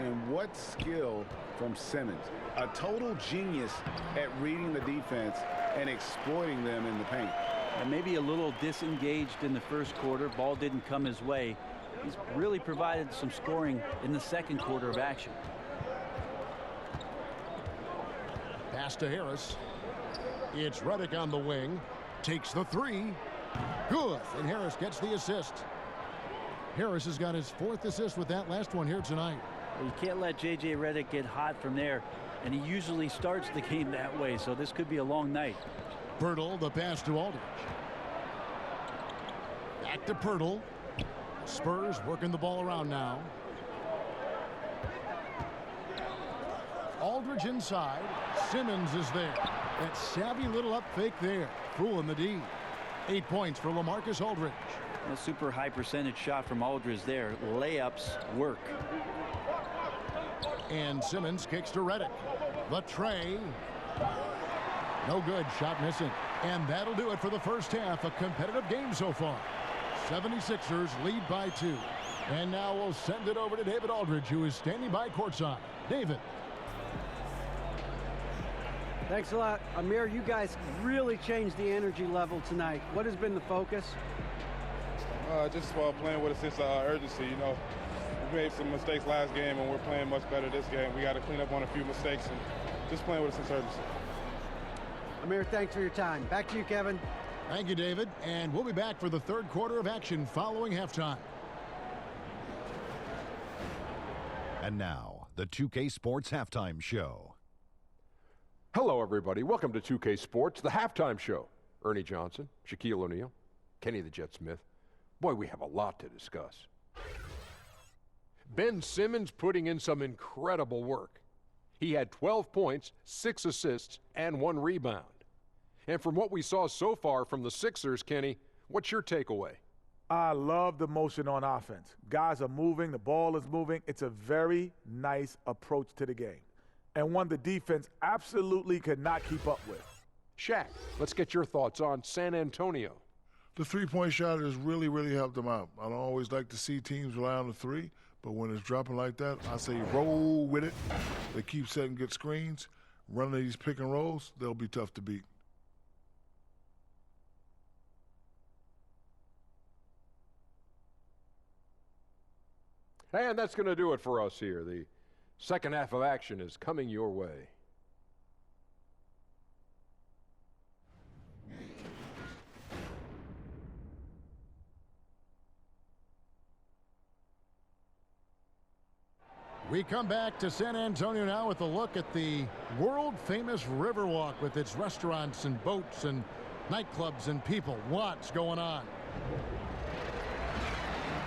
And what skill from Simmons. A total genius at reading the defense and exploiting them in the paint. And maybe a little disengaged in the first quarter. Ball didn't come his way. He's really provided some scoring in the second quarter of action. Pass to Harris. It's Redick on the wing. Takes the 3. Good. And Harris gets the assist. Harris has got his 4th assist with that last one here tonight. You can't let J.J. Redick get hot from there, and he usually starts the game that way, so this could be a long night. Pirtle, the pass to Aldridge. Back to Pirtle. Spurs working the ball around now. Aldridge inside. Simmons is there. That savvy little up fake there. Fooling the D. 8 points for LaMarcus Aldridge. A super high percentage shot from Aldridge there. Layups work. And Simmons kicks to Redick. The tray. No good. Shot missing. And that'll do it for the first half. A competitive game so far. 76ers lead by 2. And now we'll send it over to David Aldridge, who is standing by courtside. David. Thanks a lot. Amir, you guys really changed the energy level tonight. What has been the focus? Just playing with a sense of urgency. You know, we made some mistakes last game, and we're playing much better this game. We got to clean up on a few mistakes and just playing with a sense of urgency. Amir, thanks for your time. Back to you, Kevin. Thank you, David. And we'll be back for the third quarter of action following halftime. And now, the 2K Sports Halftime Show. Hello, everybody. Welcome to 2K Sports, the halftime show. Ernie Johnson, Shaquille O'Neal, Kenny the Jet Smith. Boy, we have a lot to discuss. Ben Simmons putting in some incredible work. He had 12 points, 6 assists, and 1 rebound. And from what we saw so far from the Sixers, Kenny, what's your takeaway? I love the motion on offense. Guys are moving, the ball is moving. It's a very nice approach to the game, and one the defense absolutely could not keep up with. Shaq, let's get your thoughts on San Antonio. The three-point shot has really, really helped them out. I don't always like to see teams rely on the three, but when it's dropping like that, I say roll with it. They keep setting good screens. Running these pick and rolls, they'll be tough to beat. And that's going to do it for us here. The second half of action is coming your way. We come back to San Antonio now with a look at the world-famous Riverwalk with its restaurants and boats and nightclubs and people. What's going on?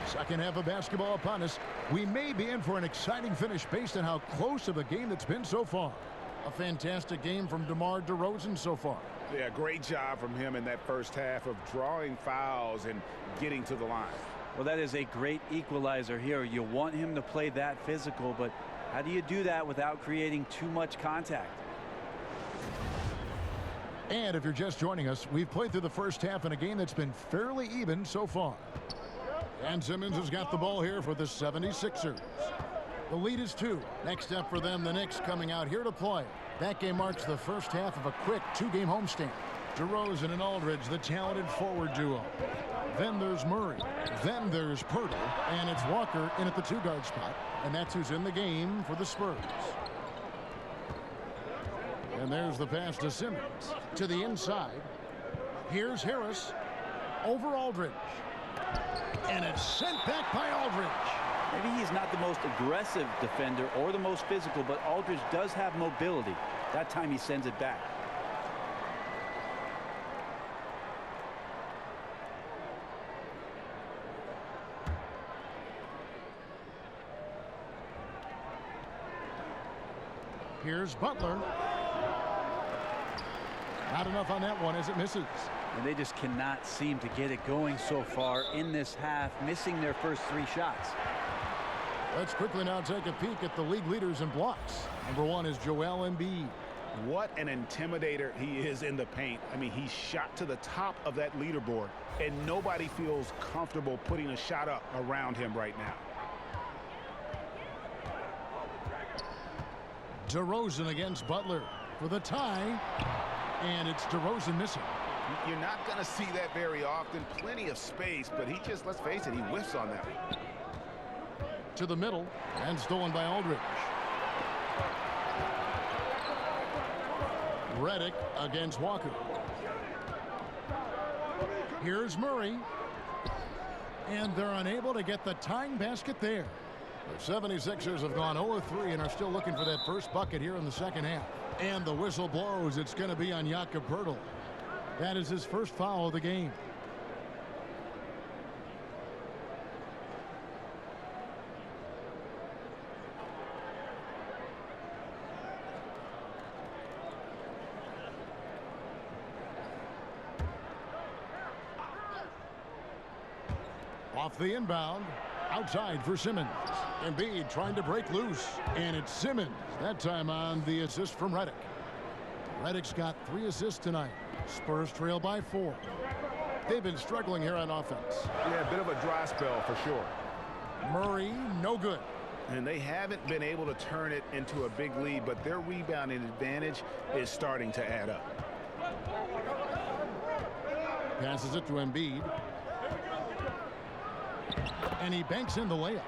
Second half of basketball upon us. We may be in for an exciting finish based on how close of a game it's been so far. A fantastic game from DeMar DeRozan so far. Yeah, great job from him in that first half of drawing fouls and getting to the line. Well, that is a great equalizer here. You want him to play that physical, but how do you do that without creating too much contact? And if you're just joining us, we've played through the first half in a game that's been fairly even so far. And Simmons has got the ball here for the 76ers. The lead is 2. Next up for them, the Knicks coming out here to play. That game marks the first half of a quick 2-game homestand. DeRozan and Aldridge, the talented forward duo. Then there's Murray. Then there's Pirtle. And it's Walker in at the 2-guard spot. And that's who's in the game for the Spurs. And there's the pass to Simmons. To the inside. Here's Harris. Over Aldridge. And it's sent back by Aldridge. Maybe he's not the most aggressive defender or the most physical, but Aldridge does have mobility. That time he sends it back. Here's Butler. Not enough on that one as it misses. And they just cannot seem to get it going so far in this half, missing their first 3 shots. Let's quickly now take a peek at the league leaders in blocks. Number 1 is Joel Embiid. What an intimidator he is in the paint. I mean, he's shot to the top of that leaderboard, and nobody feels comfortable putting a shot up around him right now. DeRozan against Butler for the tie. And it's DeRozan missing. You're not going to see that very often. Plenty of space, but he just, let's face it, he whiffs on that one. To the middle, and stolen by Aldridge. Redick against Walker. Here's Murray. And they're unable to get the tying basket there. The 76ers have gone 0-3 and are still looking for that first bucket here in the second half. And the whistle blows. It's going to be on Jakob Poeltl. That is his first foul of the game. Off the inbound. Outside for Simmons. Embiid trying to break loose. And it's Simmons. That time on the assist from Redick. Redick's got 3 assists tonight. Spurs trail by 4. They've been struggling here on offense. Yeah, a bit of a dry spell for sure. Murray, no good. And they haven't been able to turn it into a big lead, but their rebounding advantage is starting to add up. Passes it to Embiid. And he banks in the layup.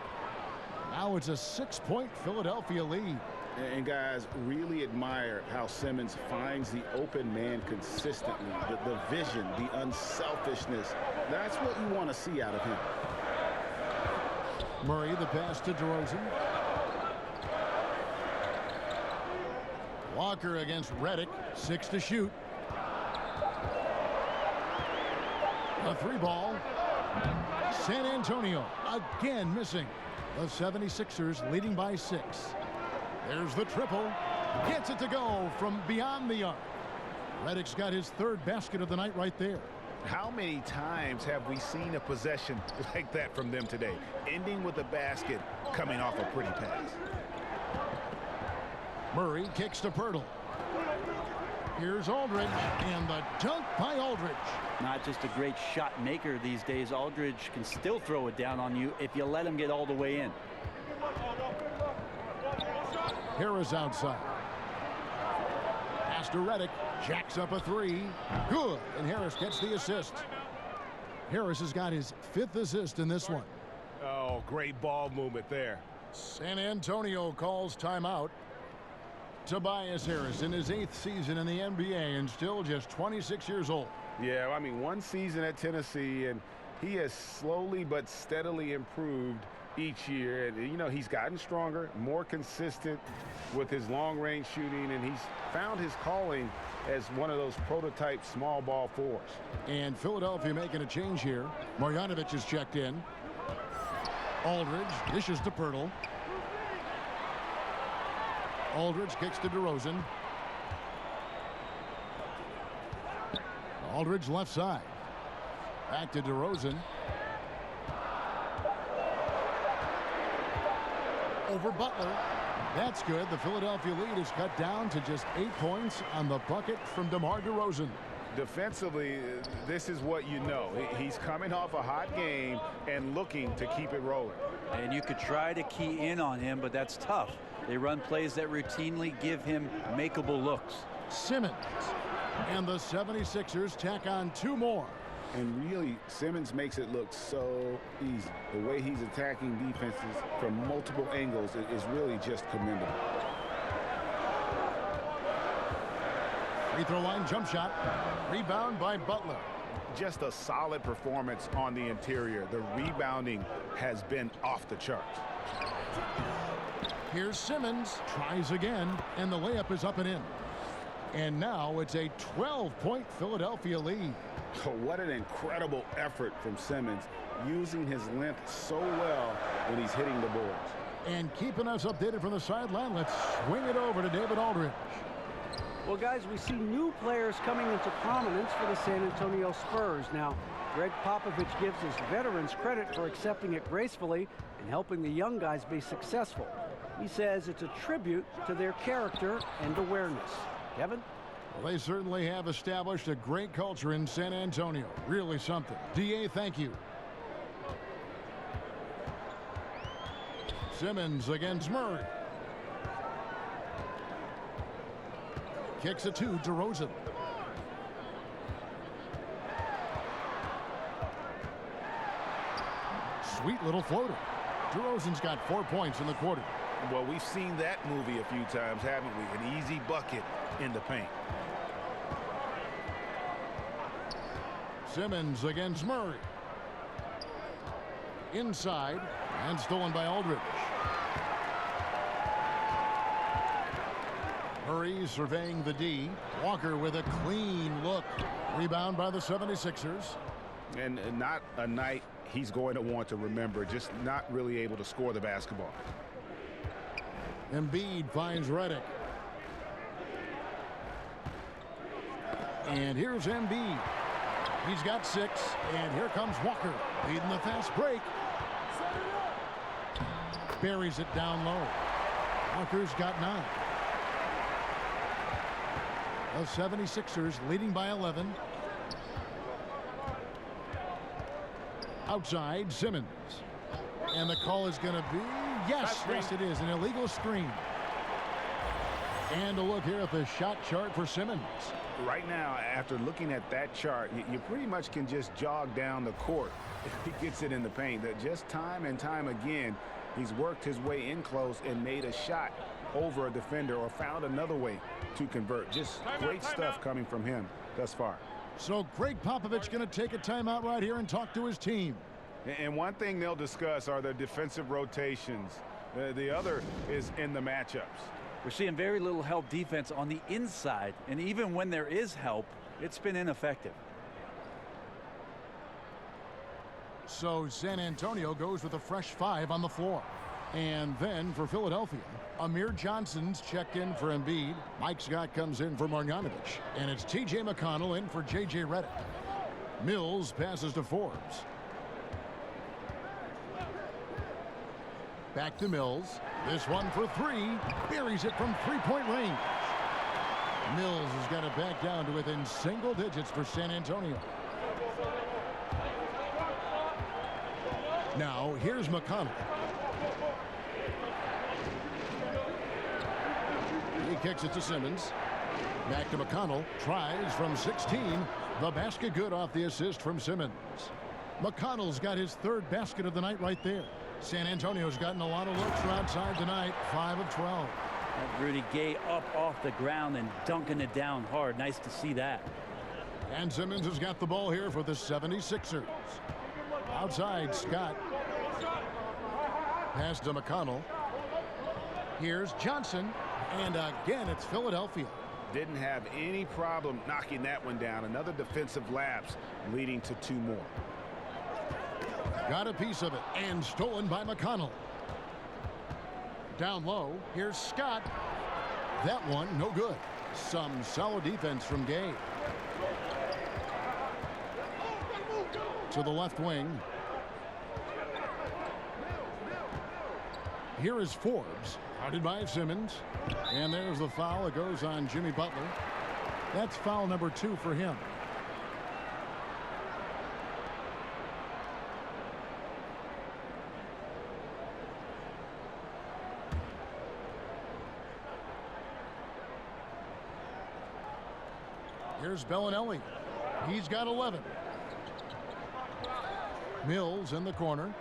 Now it's a 6-point Philadelphia lead. And guys, really admire how Simmons finds the open man consistently. The vision, the unselfishness. That's what you want to see out of him. Murray, the pass to DeRozan. Walker against Redick. 6 to shoot. A 3-ball. San Antonio again missing. The 76ers leading by 6. There's the triple. Gets it to go from beyond the arc. Redick's got his 3rd basket of the night right there. How many times have we seen a possession like that from them today? Ending with a basket, coming off a pretty pass. Murray kicks to Poeltl. Here's Aldridge, and the dunk by Aldridge. Not just a great shot maker these days. Aldridge can still throw it down on you if you let him get all the way in. Harris outside. Pass to Redick. Jacks up a three. Good. And Harris gets the assist. Harris has got his 5th assist in this one. Oh, great ball movement there. San Antonio calls timeout. Tobias Harris in his 8th season in the NBA and still just 26 years old. Yeah, I mean, 1 season at Tennessee, and he has slowly but steadily improved each year. And, you know, he's gotten stronger, more consistent with his long-range shooting, and he's found his calling as one of those prototype small ball fours. And Philadelphia making a change here. Marjanovic is checked in. Aldridge dishes to Pirtle. Aldridge kicks to DeRozan. Aldridge left side. Back to DeRozan. Over Butler. That's good. The Philadelphia lead is cut down to just 8 points on the bucket from DeMar DeRozan. Defensively, this is what you know. He's coming off a hot game and looking to keep it rolling. And you could try to key in on him, but that's tough. They run plays that routinely give him makeable looks. Simmons. And the 76ers tack on 2 more. And really, Simmons makes it look so easy. The way he's attacking defenses from multiple angles is really just commendable. Free throw line jump shot. Rebound by Butler. Just a solid performance on the interior. The rebounding has been off the charts. Here's Simmons. Tries again, and the layup is up and in. And now it's a 12-point Philadelphia lead. Oh, what an incredible effort from Simmons, using his length so well when he's hitting the boards. And keeping us updated from the sideline, let's swing it over to David Aldridge. Well, guys, we see new players coming into prominence for the San Antonio Spurs. Now, Greg Popovich gives his veterans credit for accepting it gracefully and helping the young guys be successful. He says it's a tribute to their character and awareness. Kevin? Well, they certainly have established a great culture in San Antonio. Really something. DA, thank you. Simmons against Murray. Kicks it to DeRozan. Sweet little floater. DeRozan's got 4 points in the quarter. Well, we've seen that movie a few times, haven't we? An easy bucket in the paint. Simmons against Murray. Inside, and stolen by Aldridge. Murray surveying the D. Walker with a clean look. Rebound by the 76ers. And not a night he's going to want to remember, just not really able to score the basketball. Embiid finds Redick. And here's Embiid. He's got 6, and here comes Walker, leading the fast break. Buries it down low. Walker's got 9. The 76ers leading by 11. Outside, Simmons. And the call is going to be, yes, it is, an illegal screen. And a look here at the shot chart for Simmons. Right now, after looking at that chart, you pretty much can just jog down the court if he gets it in the paint. That just time and time again, he's worked his way in close and made a shot over a defender or found another way to convert. Just great stuff coming from him thus far. So Greg Popovich going to take a timeout right here and talk to his team. And one thing they'll discuss are the defensive rotations. The other is in the matchups. We're seeing very little help defense on the inside, and even when there is help, it's been ineffective. So San Antonio goes with a fresh 5 on the floor. And then for Philadelphia, Amir Johnson's checked in for Embiid. Mike Scott comes in for Marjanovic. And it's T.J. McConnell in for J.J. Redick. Mills passes to Forbes. Back to Mills. This one for 3. Buries it from 3-point range. Mills has got it back down to within single digits for San Antonio. Now, here's McConnell. He kicks it to Simmons. Back to McConnell. Tries from 16. The basket good off the assist from Simmons. McConnell's got his third basket of the night right there. San Antonio's gotten a lot of looks from outside tonight. 5 of 12. And Rudy Gay up off the ground and dunking it down hard. Nice to see that. And Simmons has got the ball here for the 76ers. Outside, Scott. Pass to McConnell. Here's Johnson. And again, it's Philadelphia. Didn't have any problem knocking that one down. Another defensive lapse leading to 2 more. Got a piece of it and stolen by McConnell. Down low, here's Scott. That one, no good. Some solid defense from Gay. To the left wing. Here is Forbes. Guarded by Simmons. And there's the foul. It goes on Jimmy Butler. That's foul number 2 for him. Here's Bellinelli. He's got 11. Mills in the corner.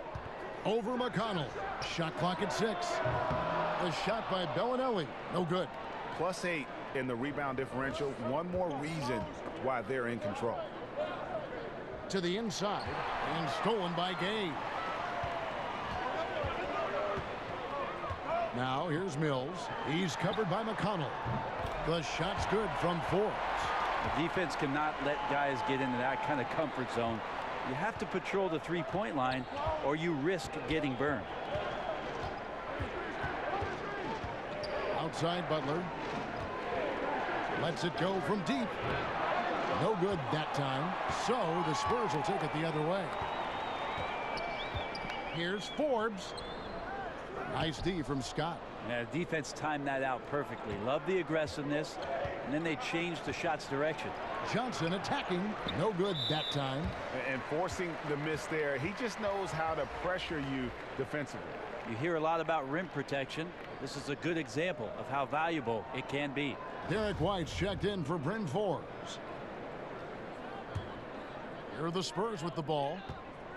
Over McConnell. Shot clock at 6. The shot by Bellinelli. No good. +8 in the rebound differential. One more reason why they're in control. To the inside. And stolen by Gay. Now here's Mills. He's covered by McConnell. The shot's good from Forbes. The defense cannot let guys get into that kind of comfort zone. You have to patrol the three-point line or you risk getting burned. Outside Butler. Lets it go from deep. No good that time. So the Spurs will take it the other way. Here's Forbes. Nice D from Scott. Yeah, defense timed that out perfectly. Love the aggressiveness. And then they changed the shot's direction. Johnson attacking. No good that time. And forcing the miss there. He just knows how to pressure you defensively. You hear a lot about rim protection. This is a good example of how valuable it can be. Derek White's checked in for Bryn Forbes. Here are the Spurs with the ball.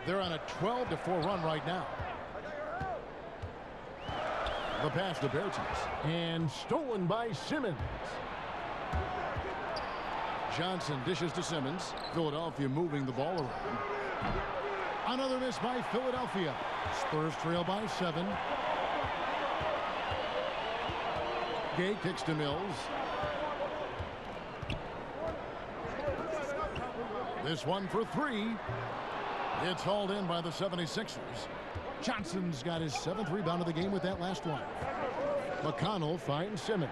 They're on a 12-4 run right now. The pass to Bertens. And stolen by Simmons. Johnson dishes to Simmons. Philadelphia moving the ball around. Another miss by Philadelphia. Spurs trail by 7. Gay kicks to Mills. This one for 3. It's hauled in by the 76ers. Johnson's got his 7th rebound of the game with that last one. McConnell finds Simmons.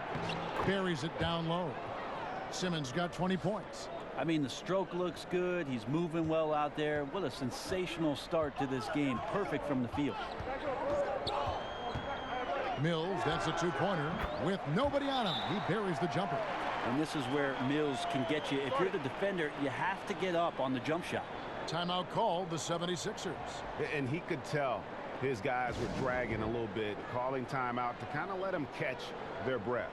Buries it down low. Simmons got 20 points. I mean, the stroke looks good. He's moving well out there. What a sensational start to this game. Perfect from the field. Mills, that's a 2-pointer. With nobody on him, he buries the jumper. And this is where Mills can get you. If you're the defender, you have to get up on the jump shot. Timeout called the 76ers. And he could tell his guys were dragging a little bit, calling timeout to kind of let them catch their breath.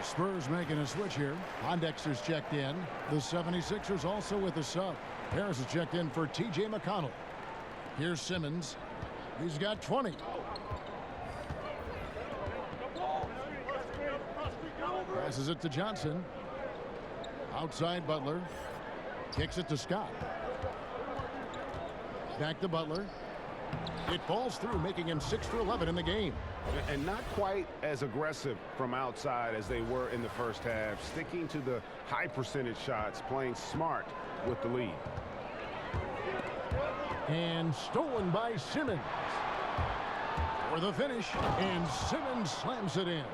Spurs making a switch here. Pondexter's checked in. The 76ers also with a sub. Harris is checked in for T.J. McConnell. Here's Simmons. He's got 20. Passes it to Johnson. Outside Butler. Kicks it to Scott. Back to Butler. It falls through, making him 6 for 11 in the game. And not quite as aggressive from outside as they were in the first half. Sticking to the high percentage shots, playing smart with the lead. And stolen by Simmons. For the finish, and Simmons slams it in.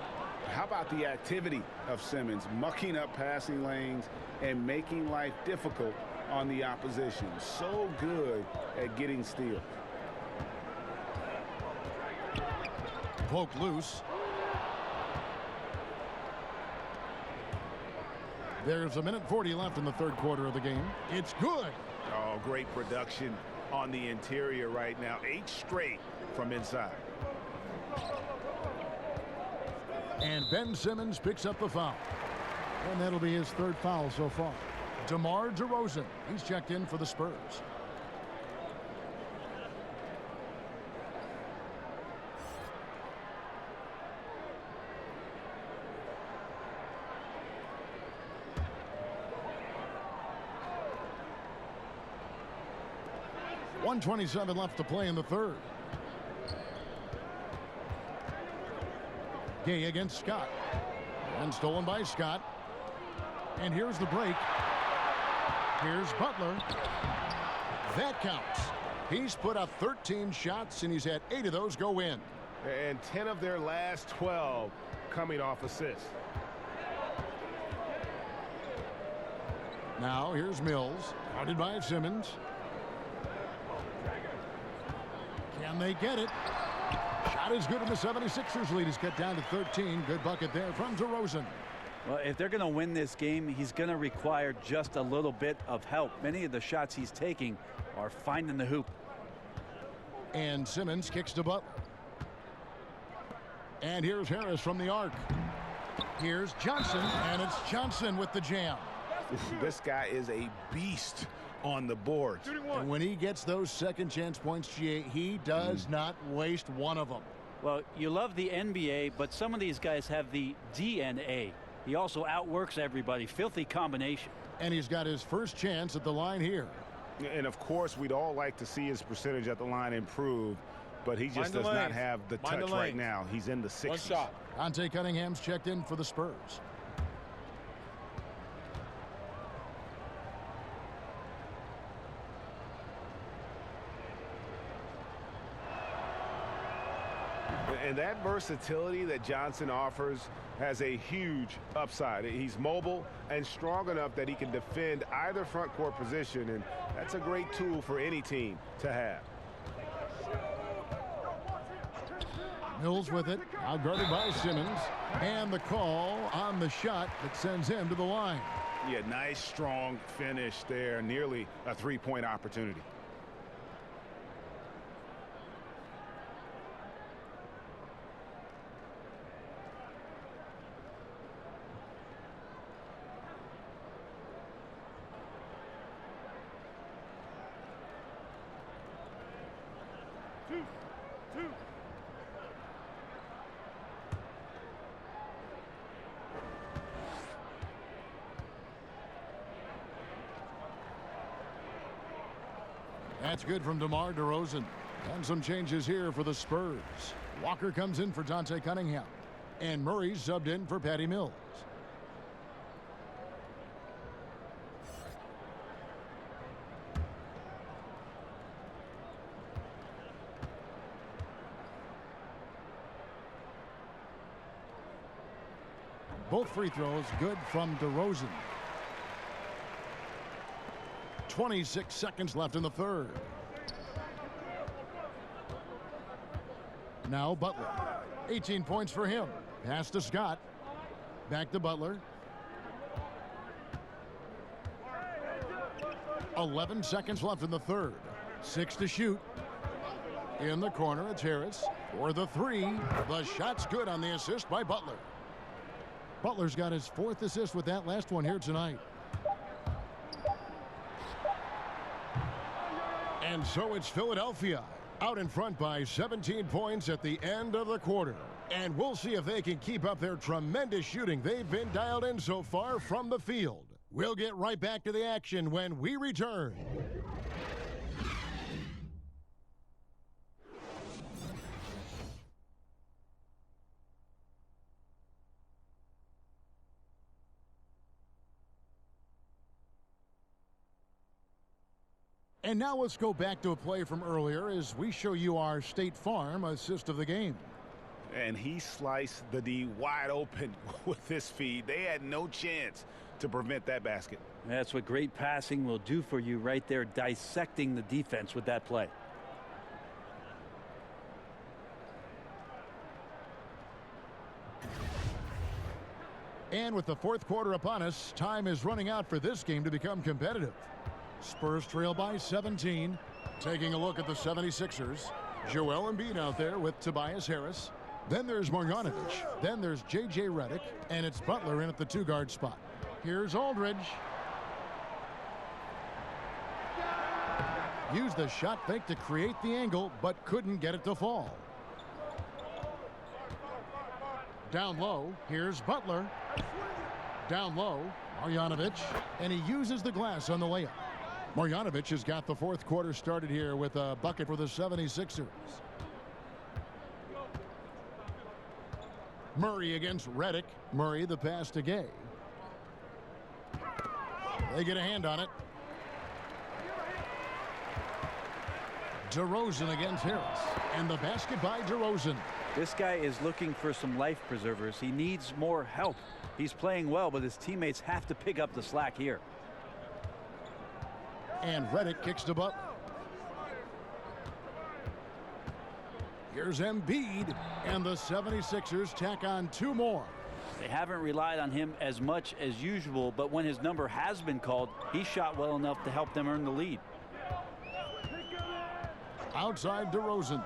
How about the activity of Simmons, mucking up passing lanes and making life difficult on the opposition. So good at getting steals. Poke loose. There's a minute 40 left in the third quarter of the game. It's good. Oh, great production on the interior right now. 8 straight from inside. And Ben Simmons picks up the foul. And that'll be his third foul so far. DeMar DeRozan, he's checked in for the Spurs. .127 left to play in the third. Gay against Scott. And stolen by Scott. And here's the break. Here's Butler. That counts. He's put up 13 shots, and he's had 8 of those go in. And 10 of their last 12 coming off assists. Now here's Mills. Guarded by Simmons. Can they get it? Shot is good, and the 76ers lead is cut down to 13. Good bucket there from DeRozan. Well, if they're going to win this game, he's going to require just a little bit of help. Many of the shots he's taking are finding the hoop. And Simmons kicks to Butler. And here's Harris from the arc. Here's Johnson, and it's Johnson with the jam. This guy is a beast on the board. And when he gets those second chance points, GA, he does not waste one of them. Well, you love the NBA, but some of these guys have the DNA. He also outworks everybody. Filthy combination. And he's got his first chance at the line here. And of course, we'd all like to see his percentage at the line improve, but he just does not have the touch right now. He's in the 60s. One shot. Dante Cunningham's checked in for the Spurs. And that versatility that Johnson offers has a huge upside. He's mobile and strong enough that he can defend either front court position, and that's a great tool for any team to have. Mills with it, out guarded by Simmons, and the call on the shot that sends him to the line. Yeah, nice, strong finish there. Nearly a three-point opportunity. That's good from DeMar DeRozan. And some changes here for the Spurs. Walker comes in for Dante Cunningham. And Murray's subbed in for Patty Mills. Both free throws good from DeRozan. 26 seconds left in the third. Now Butler. 18 points for him. Pass to Scott. Back to Butler. 11 seconds left in the third. 6 to shoot. In the corner, it's Harris for the three. The shot's good on the assist by Butler. Butler's got his 4th assist with that last one here tonight. And so it's Philadelphia out in front by 17 points at the end of the quarter. And we'll see if they can keep up their tremendous shooting they've been dialed in so far from the field. We'll get right back to the action when we return. And now let's go back to a play from earlier as we show you our State Farm assist of the game. And he sliced the D wide open with this feed. They had no chance to prevent that basket. That's what great passing will do for you right there, dissecting the defense with that play. And with the fourth quarter upon us, time is running out for this game to become competitive. Spurs trail by 17. Taking a look at the 76ers. Joel Embiid out there with Tobias Harris. Then there's Marjanovic. Then there's J.J. Redick. And it's Butler in at the 2-guard spot. Here's Aldridge. Used the shot fake to create the angle, but couldn't get it to fall. Down low, here's Butler. Down low, Marjanovic. And he uses the glass on the layup. Marjanovic has got the fourth quarter started here with a bucket for the 76ers. Murray against Redick. Murray the pass to Gay. They get a hand on it. DeRozan against Harris. And the basket by DeRozan. This guy is looking for some life preservers. He needs more help. He's playing well, but his teammates have to pick up the slack here. And Redick kicks to Butler. Here's Embiid, and the 76ers tack on 2 more. They haven't relied on him as much as usual, but when his number has been called, he shot well enough to help them earn the lead. Outside DeRozan.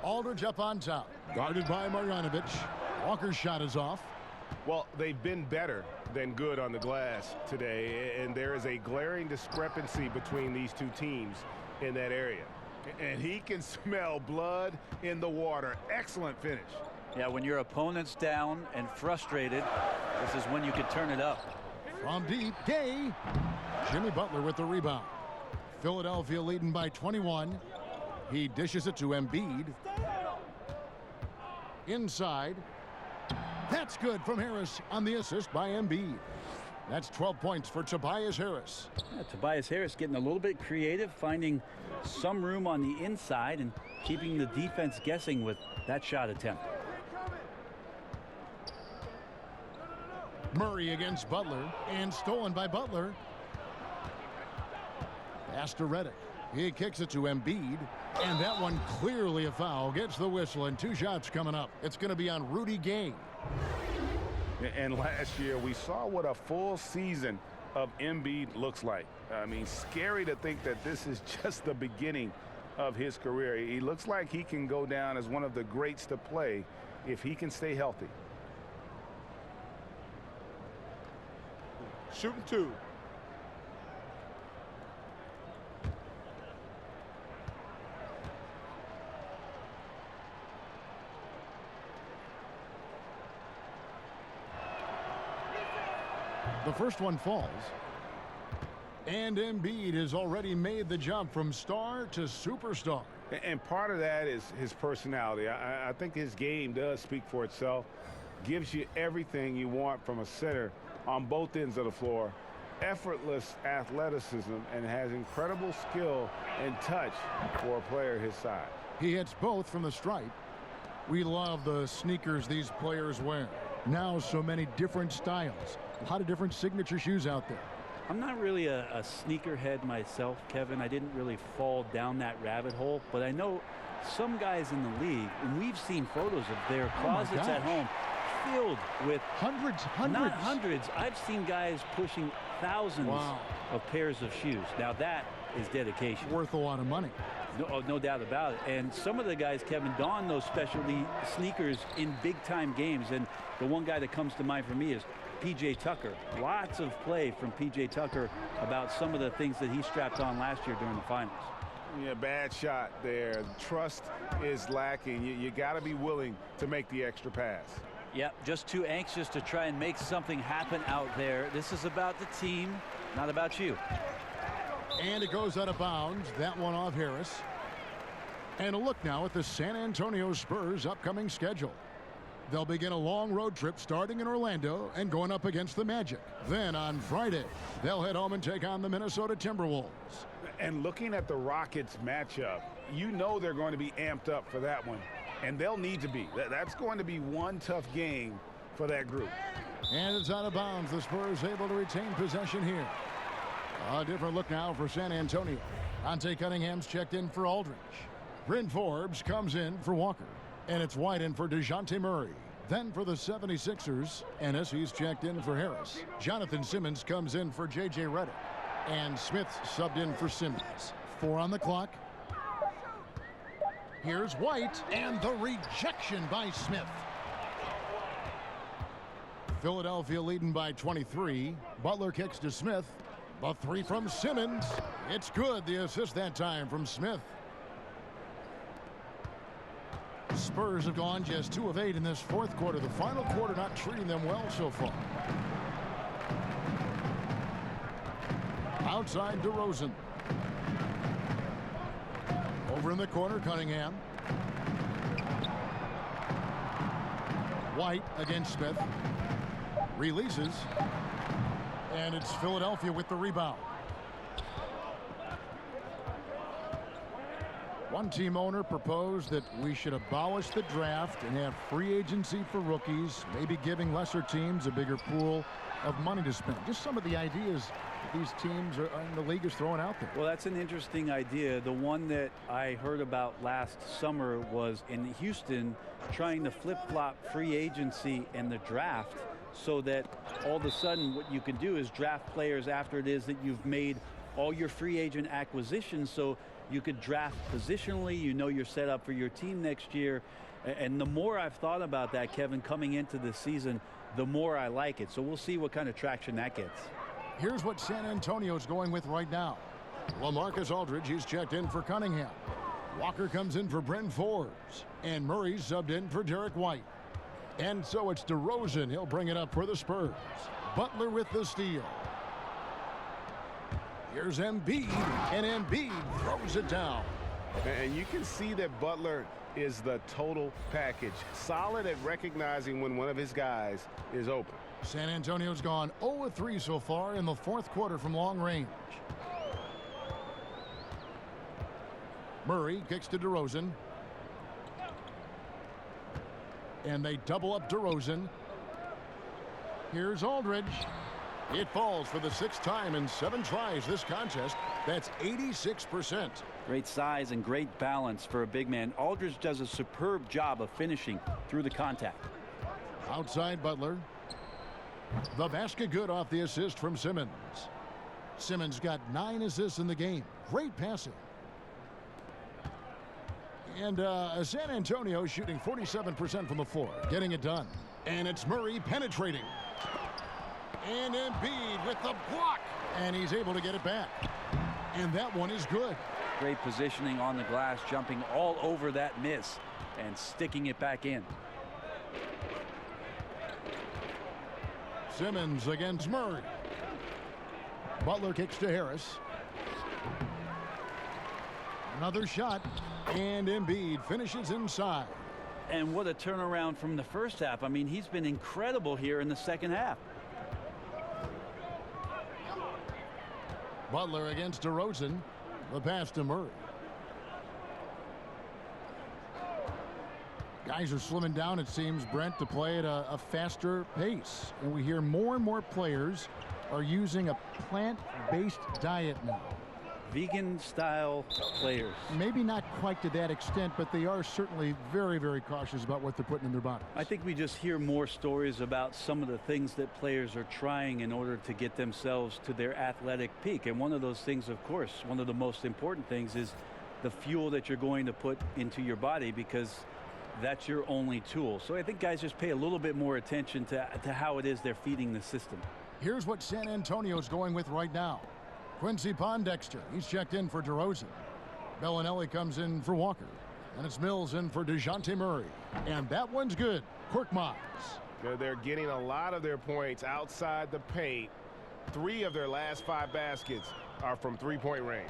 Aldridge up on top. Guarded by Marjanovic. Walker's shot is off. Well, they've been better than good on the glass today, and there is a glaring discrepancy between these two teams in that area. And he can smell blood in the water. Excellent finish. Yeah, when your opponent's down and frustrated, this is when you could turn it up. From deep, Gay. Jimmy Butler with the rebound. Philadelphia leading by 21. He dishes it to Embiid. Inside. That's good from Harris on the assist by Embiid. That's 12 points for Tobias Harris. Yeah, Tobias Harris getting a little bit creative, finding some room on the inside and keeping the defense guessing with that shot attempt. Murray against Butler, and stolen by Butler. Pass to Redick. He kicks it to Embiid, and that one clearly a foul. Gets the whistle, and 2 shots coming up. It's going to be on Rudy Gay. And last year, we saw what a full season of Embiid looks like. I mean, scary to think that this is just the beginning of his career. He looks like he can go down as one of the greats to play if he can stay healthy. Shooting 2. The first one falls. And Embiid has already made the jump from star to superstar. And part of that is his personality. I think his game does speak for itself. Gives you everything you want from a center on both ends of the floor. Effortless athleticism, and has incredible skill and touch for a player his size. He hits both from the stripe. We love the sneakers these players wear. Now so many different styles. A lot of different signature shoes out there. I'm not really a sneakerhead myself, Kevin. I didn't really fall down that rabbit hole, but I know some guys in the league, and we've seen photos of their closets at home filled with hundreds. Not hundreds. I've seen guys pushing thousands of pairs of shoes. Now that is dedication. Worth a lot of money. No doubt about it. And some of the guys, Kevin, don those specialty sneakers in big-time games. And the one guy that comes to mind for me is P.J. Tucker. Lots of play from P.J. Tucker about some of the things that he strapped on last year during the finals. Yeah, bad shot there. Trust is lacking. You got to be willing to make the extra pass. Yep, just too anxious to try and make something happen out there. This is about the team, not about you. And it goes out of bounds. That one off Harris. And a look now at the San Antonio Spurs' upcoming schedule. They'll begin a long road trip starting in Orlando and going up against the Magic. Then on Friday, they'll head home and take on the Minnesota Timberwolves. And looking at the Rockets matchup, you know they're going to be amped up for that one. And they'll need to be. That's going to be one tough game for that group. And it's out of bounds. The Spurs able to retain possession here. A different look now for San Antonio. Dante Cunningham's checked in for Aldridge. Bryn Forbes comes in for Walker. And it's White in for DeJounte Murray. Then for the 76ers, Ennis, he's checked in for Harris. Jonathan Simmons comes in for J.J. Redick. And Smith subbed in for Simmons. 4 on the clock. Here's White, and the rejection by Smith. Philadelphia leading by 23. Butler kicks to Smith. The 3 from Simmons. It's good. The assist that time from Smith. Spurs have gone just 2 of 8 in this fourth quarter. The final quarter not treating them well so far. Outside DeRozan. Over in the corner, Cunningham. White against Smith. Releases. And it's Philadelphia with the rebound. One team owner proposed that we should abolish the draft and have free agency for rookies, maybe giving lesser teams a bigger pool of money to spend. Just some of the ideas that these teams in the league is throwing out there. Well, that's an interesting idea. The one that I heard about last summer was in Houston trying to flip-flop free agency and the draft so that all of a sudden what you can do is draft players after it is that you've made all your free agent acquisitions, so you could draft positionally, you know you're set up for your team next year. And the more I've thought about that, Kevin, coming into the season, the more I like it. So we'll see what kind of traction that gets. Here's what San Antonio's going with right now. LaMarcus Aldridge, he's checked in for Cunningham. Walker comes in for Bryn Forbes. And Murray's subbed in for Derek White. And so it's DeRozan. He'll bring it up for the Spurs. Butler with the steal. Here's Embiid, and Embiid throws it down. And you can see that Butler is the total package. Solid at recognizing when one of his guys is open. San Antonio's gone 0-3 so far in the fourth quarter from long range. Murray kicks to DeRozan. And they double up DeRozan. Here's Aldridge. It falls for the 6th time in 7 tries this contest. That's 86%. Great size and great balance for a big man. Aldridge does a superb job of finishing through the contact. Outside Butler. The basket good off the assist from Simmons. Simmons got 9 assists in the game. Great passing. And San Antonio shooting 47% from the floor. Getting it done. And it's Murray penetrating. And Embiid with the block. And he's able to get it back. And that one is good. Great positioning on the glass, jumping all over that miss and sticking it back in. Simmons against Murray. Butler kicks to Harris. Another shot. And Embiid finishes inside. And what a turnaround from the first half. I mean, he's been incredible here in the second half. Butler against DeRozan. The pass to Murray. Guys are slimming down, it seems, Brent, to play at a faster pace. And we hear more and more players are using a plant-based diet now. Vegan-style players. Maybe not quite to that extent, but they are certainly very, very cautious about what they're putting in their bodies. I think we just hear more stories about some of the things that players are trying in order to get themselves to their athletic peak. And one of those things, of course, one of the most important things is the fuel that you're going to put into your body, because that's your only tool. So I think guys just pay a little bit more attention to how it is they're feeding the system. Here's what San Antonio's going with right now. Quincy Pondexter, he's checked in for DeRozan. Bellinelli comes in for Walker. And it's Mills in for DeJounte Murray. And that one's good. Korkmaz. They're getting a lot of their points outside the paint. 3 of their last 5 baskets are from three-point range.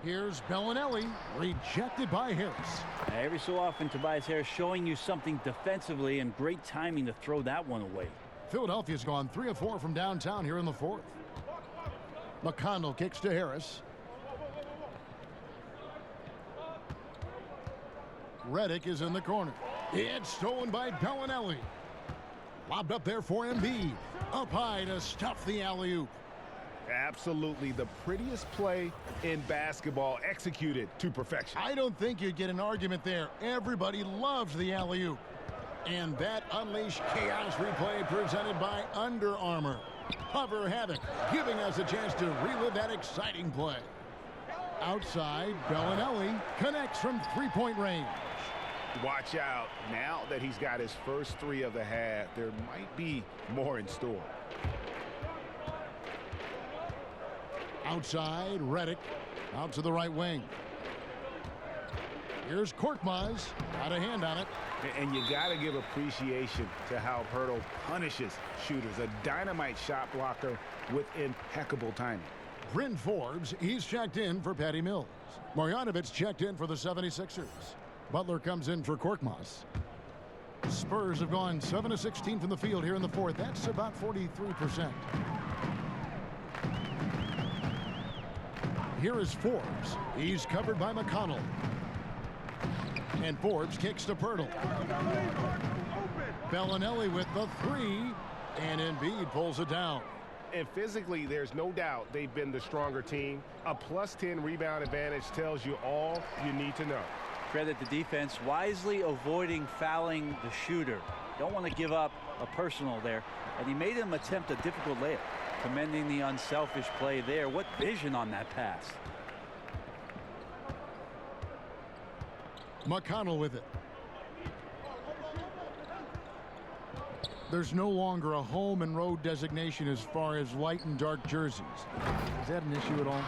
Here's Bellinelli, rejected by Harris. Every so often, Tobias Harris showing you something defensively, and great timing to throw that one away. Philadelphia's gone 3 of 4 from downtown here in the fourth. McConnell kicks to Harris. Redick is in the corner. It's stolen by Bellinelli. Lobbed up there for Embiid. Up high to stuff the alley-oop. Absolutely the prettiest play in basketball, executed to perfection. I don't think you'd get an argument there. Everybody loves the alley-oop. And that Unleash Chaos replay presented by Under Armour. Hover Havoc, giving us a chance to relive that exciting play. Outside, Bellinelli connects from three-point range. Watch out. Now that he's got his first three of the half, there might be more in store. Outside, Redick out to the right wing. Here's Korkmaz, got a hand on it. And you got to give appreciation to how Pirtle punishes shooters. A dynamite shot blocker with impeccable timing. Bryn Forbes, he's checked in for Patty Mills. Marjanovic checked in for the 76ers. Butler comes in for Korkmaz. Spurs have gone 7 of 16 from the field here in the fourth. That's about 43%. Here is Forbes. He's covered by McConnell. And Forbes kicks to Pirtle. Bellinelli with the three. And Embiid pulls it down. And physically, there's no doubt they've been the stronger team. A +10 rebound advantage tells you all you need to know. Credit the defense, wisely avoiding fouling the shooter. Don't want to give up a personal there. And he made him attempt a difficult layup. Commending the unselfish play there. What vision on that pass. McConnell with it. There's no longer a home and road designation as far as light and dark jerseys. Is that an issue at all?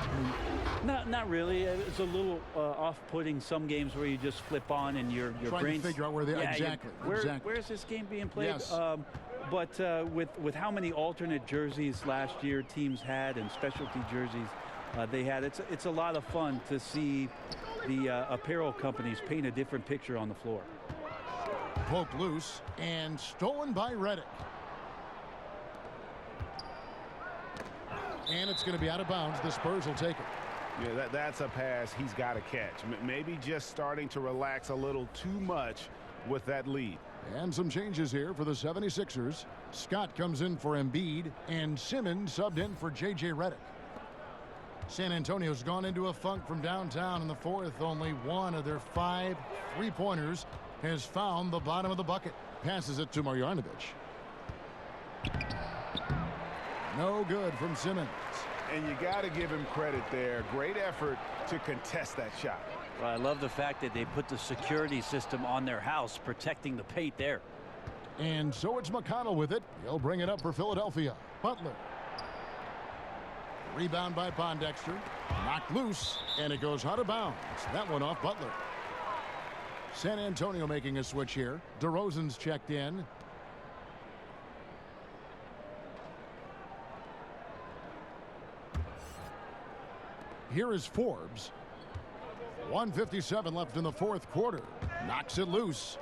Not really. It's a little off-putting. Some games where you just flip on and your trying brain's to figure out where they exactly. Where's this game being played? Yes. But with how many alternate jerseys last year teams had and specialty jerseys they had, it's a lot of fun to see the apparel companies paint a different picture on the floor. Poked loose and stolen by Redick. And it's going to be out of bounds. The Spurs will take it. Yeah, that's a pass he's got to catch. Maybe just starting to relax a little too much with that lead. And some changes here for the 76ers. Scott comes in for Embiid, and Simmons subbed in for J.J. Redick. San Antonio's gone into a funk from downtown in the fourth. Only one of their 5 three-pointers has found the bottom of the bucket. Passes it to Marjanovic. No good from Simmons. And you got to give him credit there. Great effort to contest that shot. Well, I love the fact that they put the security system on their house, protecting the paint there. And so it's McConnell with it. He'll bring it up for Philadelphia. Butler. Rebound by Pondexter. Knocked loose, and it goes out of bounds. That one off Butler. San Antonio making a switch here. DeRozan's checked in. Here is Forbes. 1:57 left in the fourth quarter. Knocks it loose.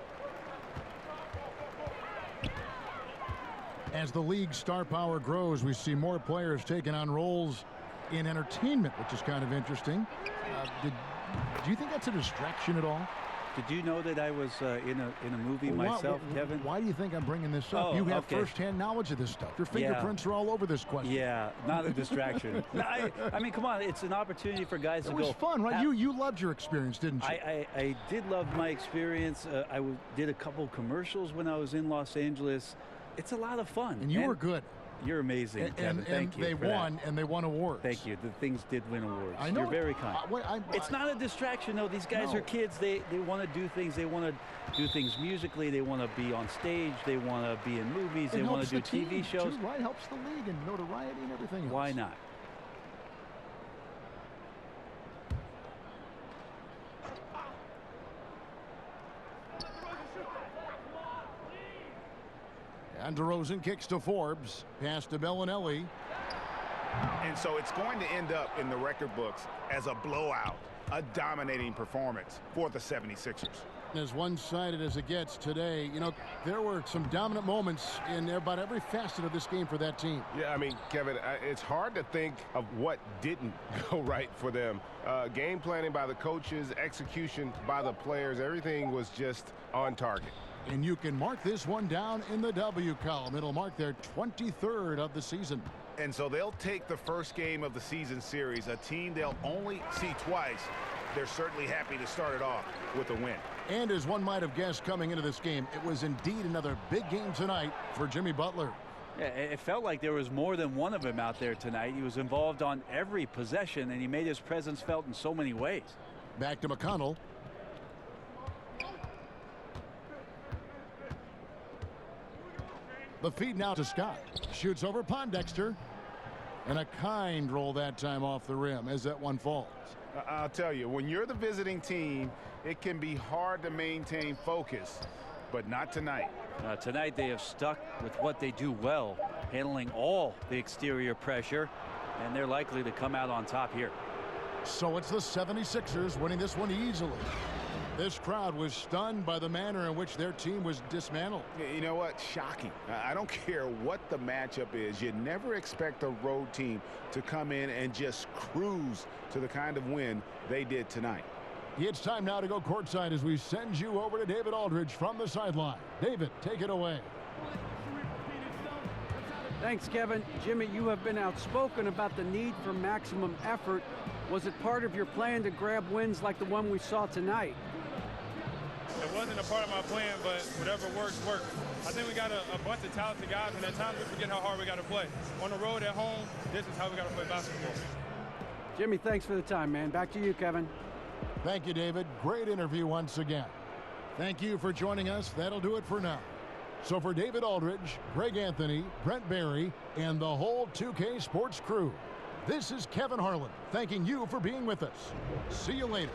As the league's star power grows, we see more players taking on roles in entertainment, which is kind of interesting. Do you think that's a distraction at all? Did you know that I was in a movie myself, Kevin? Why do you think I'm bringing this up? You have firsthand knowledge of this stuff. Your fingerprints are all over this question. Yeah, not a distraction. I mean, come on, it's an opportunity for guys to go. It was fun, right? You loved your experience, didn't you? I did love my experience. I did a couple commercials when I was in Los Angeles. It's a lot of fun. And you were good. You're amazing, Kevin. Thank you. They won, and they won awards. Thank you. The things did win awards. I know. You're very kind. It's not a distraction, though. These guys are kids. They want to do things. They want to do things musically. They want to be on stage. They want to be in movies. They want to do TV shows. Too, right? Helps the league and notoriety and everything else. Why not? And DeRozan kicks to Forbes. Pass to Bellinelli. And so it's going to end up in the record books as a blowout, a dominating performance for the 76ers. As one-sided as it gets today, you know, there were some dominant moments in about every facet of this game for that team. Yeah, I mean, Kevin, it's hard to think of what didn't go right for them. Game planning by the coaches, execution by the players, everything was just on target. And you can mark this one down in the W column. It'll mark their 23rd of the season. And so they'll take the first game of the season series, a team they'll only see twice. They're certainly happy to start it off with a win. And as one might have guessed coming into this game, it was indeed another big game tonight for Jimmy Butler. Yeah, it felt like there was more than one of him out there tonight. He was involved on every possession, and he made his presence felt in so many ways. Back to McConnell. The feed now to Scott. Shoots over Pondexter. And a kind roll that time off the rim as that one falls. I'll tell you, when you're the visiting team, it can be hard to maintain focus, but not tonight. Tonight they have stuck with what they do well, handling all the exterior pressure, and they're likely to come out on top here. So it's the 76ers winning this one easily. This crowd was stunned by the manner in which their team was dismantled. You know what? Shocking. I don't care what the matchup is. You never expect a road team to come in and just cruise to the kind of win they did tonight. It's time now to go courtside as we send you over to David Aldridge from the sideline. David, take it away. Thanks, Kevin. Jimmy, you have been outspoken about the need for maximum effort. Was it part of your plan to grab wins like the one we saw tonight? It wasn't a part of my plan, but whatever works, works. I think we got a bunch of talented guys, and at times we forget how hard we got to play. On the road, at home, this is how we got to play basketball. Jimmy, thanks for the time, man. Back to you, Kevin. Thank you, David. Great interview once again. Thank you for joining us. That'll do it for now. So for David Aldridge, Greg Anthony, Brent Barry, and the whole 2K Sports crew, this is Kevin Harlan thanking you for being with us. See you later.